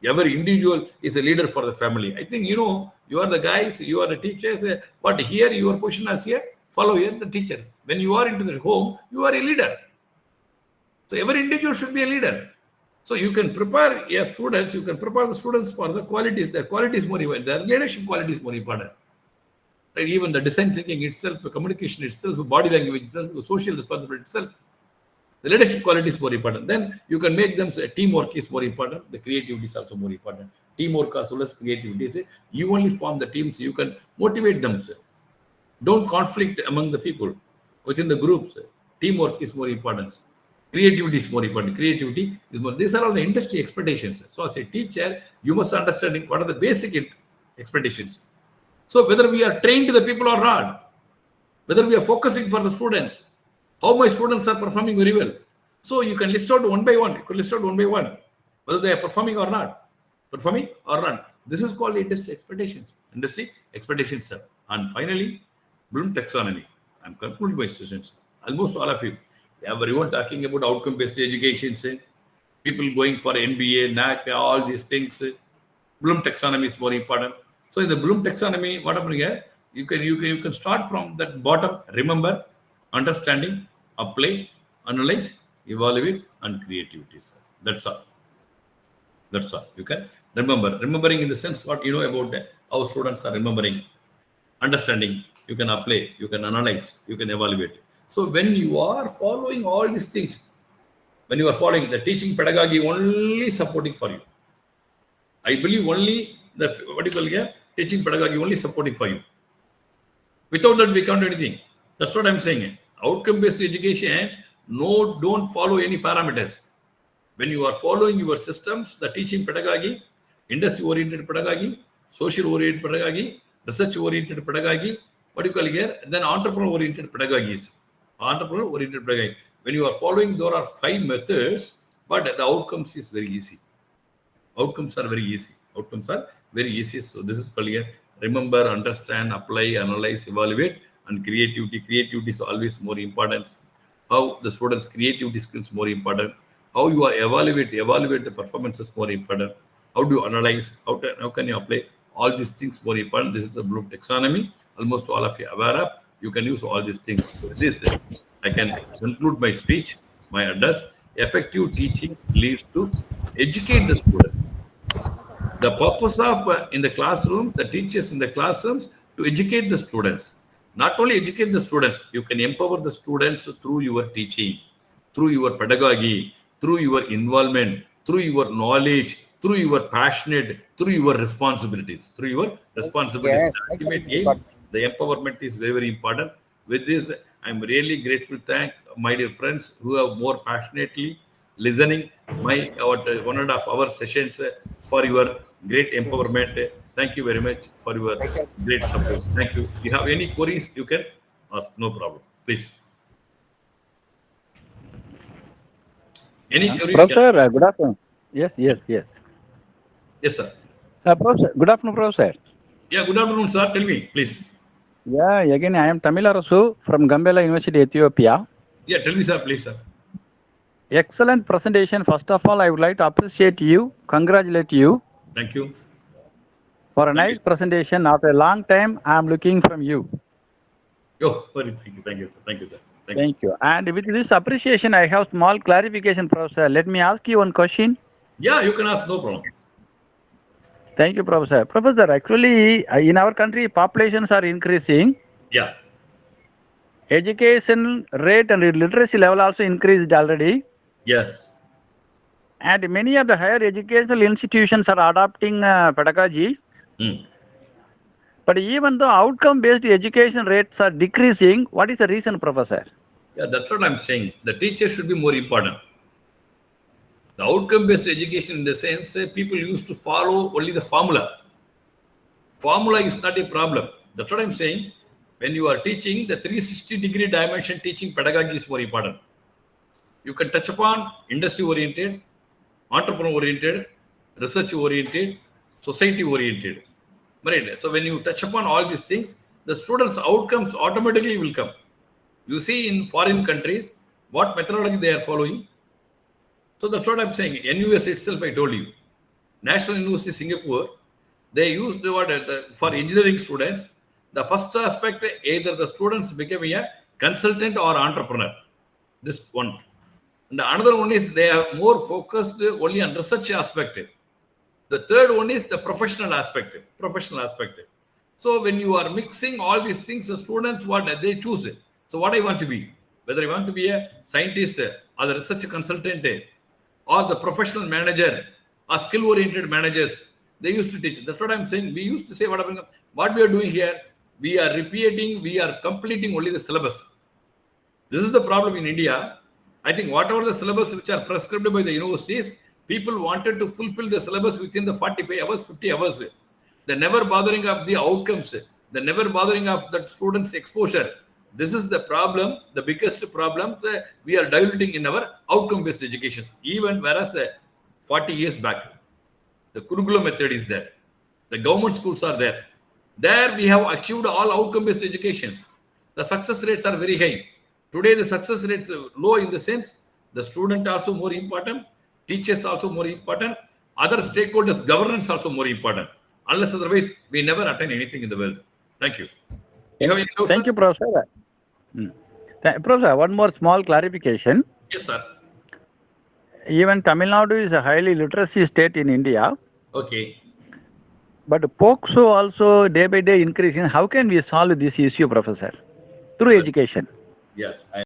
Speaker 6: Every individual is a leader for the family. I think, you are the guys, you are the teachers, but here your position as a follower, the teacher. When you are into the home, you are a leader. So every individual should be a leader. So you can prepare your students, you can prepare the students for the qualities. The quality is more important. The leadership quality is more important. Right? Even the design thinking itself, the communication itself, the body language itself, the social responsibility itself. The leadership quality is more important. Then you can make them say teamwork is more important. The creativity is also more important. Teamwork as well as creativity. You only form the teams. You can motivate them. Sir. Don't conflict among the people within the groups. Teamwork is more important. Creativity is more important. Creativity is more. These are all the industry expectations. So as a teacher, you must understand what are the basic expectations. So whether we are trained to the people or not, whether we are focusing for the students, how my students are performing very well. So you can list out one by one. You can list out one by one whether they are performing or not. Performing or not. This is called industry expectations. Industry expectations, sir. And finally, Bloom taxonomy. I'm concluding my sessions. Almost all of you. Everyone talking about outcome-based education, say, people going for NBA, NAC, all these things. Bloom taxonomy is more important. So in the Bloom taxonomy, what happened here? You can start from that bottom. Remember, understanding, apply, analyze, evaluate, and creativity. Sir. That's all. That's all. You can remember. Remembering in the sense what you know about how students are remembering, understanding. You can apply, you can analyze, you can evaluate. So when you are following all these things, when you are following the teaching pedagogy only supporting for you, I believe only the what you call here teaching pedagogy only supporting for you. Without that, we can't do anything. That's what I'm saying. Outcome-based education, no, don't follow any parameters. When you are following your systems, the teaching pedagogy, industry-oriented pedagogy, social-oriented pedagogy, research-oriented pedagogy, what do you call here? Then entrepreneur-oriented pedagogies. Entrepreneur-oriented pedagogy. When you are following, there are 5 methods, but the outcomes is very easy. Outcomes are very easy. Outcomes are very easy. So this is called here. Remember, understand, apply, analyze, evaluate, and creativity. Creativity is always more important. How the students' creativity skills more important. How you are evaluate the performance is more important. How do you analyze? How can you apply? All these things more important. This is the Bloom taxonomy. Almost all of you are aware of. You can use all these things. So this, I can conclude my speech, my address. Effective teaching leads to educate the students. The purpose of in the classroom, the teachers in the classrooms to educate the students. Not only educate the students, you can empower the students through your teaching, through your pedagogy, through your involvement, through your knowledge, through your passionate, through your responsibilities, through your responsibilities.
Speaker 7: Yes,
Speaker 6: The ultimate aim, the empowerment is very, very important. With this, I'm really grateful to thank my dear friends who have more passionately listening my one and a half hour sessions for your great empowerment. Thank you very much for your great support. Thank you. If you have any queries, you can ask. No problem. Please. Any queries?
Speaker 9: Professor, good afternoon. Yes.
Speaker 6: Yes, sir.
Speaker 9: Professor, good afternoon, Professor.
Speaker 6: Yeah, good afternoon, sir. Tell me, please.
Speaker 9: Yeah, again, I am Tamil Arasu from Gambela University, Ethiopia.
Speaker 6: Yeah, tell me, sir, please, sir.
Speaker 9: Excellent presentation. First of all, I would like to appreciate you, congratulate you
Speaker 6: Thank you.
Speaker 9: for a nice presentation. After a long time, I am looking from you.
Speaker 6: Oh, very thank you, sir. Thank you, sir.
Speaker 9: Thank you. And with this appreciation, I have small clarification, Professor. Let me ask you one question.
Speaker 6: Yeah, you can ask, no problem.
Speaker 9: Thank you, Professor. Professor, actually, in our country, populations are increasing.
Speaker 6: Yeah.
Speaker 9: Education rate and literacy level also increased already.
Speaker 6: Yes.
Speaker 9: And many of the higher educational institutions are adopting pedagogy. But even though outcome-based education rates are decreasing, what is the reason, Professor?
Speaker 6: Yeah, that's what I'm saying. The teacher should be more important. The outcome-based education, in the sense, people used to follow only the formula. Formula is not a problem. That's what I'm saying. When you are teaching, the 360-degree dimension teaching pedagogy is more important. You can touch upon industry-oriented, entrepreneur-oriented, research-oriented, society-oriented. Right? So when you touch upon all these things, the students' outcomes automatically will come. You see in foreign countries, what methodology they are following. So that's what I'm saying. NUS itself, I told you. National University Singapore, they used for engineering students, The first aspect, either the students become a consultant or entrepreneur. This one. And the another one is they are more focused only on research aspect. The third one is the professional aspect. Professional aspect. So when you are mixing all these things, the students, what they choose. So what I want to be, whether I want to be a scientist or the research consultant or the professional manager or skill-oriented managers, they used to teach. That's what I'm saying. We used to say what we are doing here, we are repeating, we are completing only the syllabus. This is the problem in India. I think whatever the syllabus which are prescribed by the universities, people wanted to fulfill the syllabus within the 45 hours, 50 hours. They're never bothering of the outcomes. They're never bothering of the students' exposure. This is the problem, the biggest problem we are diluting in our outcome-based education. Even whereas 40 years back, the curriculum method is there. The government schools are there. There we have achieved all outcome-based educations. The success rates are very high. Today the success rates are low in the sense the student also more important, teachers also more important, other stakeholders, governance also more important. Unless otherwise, we never attain anything in the world. Thank you. You have any doubts,
Speaker 9: Thank
Speaker 6: sir?
Speaker 9: you, Professor. Professor, one more small clarification.
Speaker 6: Yes, sir.
Speaker 9: Even Tamil Nadu is a highly literacy state in India,
Speaker 6: Okay.
Speaker 9: but POCSO also day by day increasing. How can we solve this issue, Professor? Through education.
Speaker 6: Yes.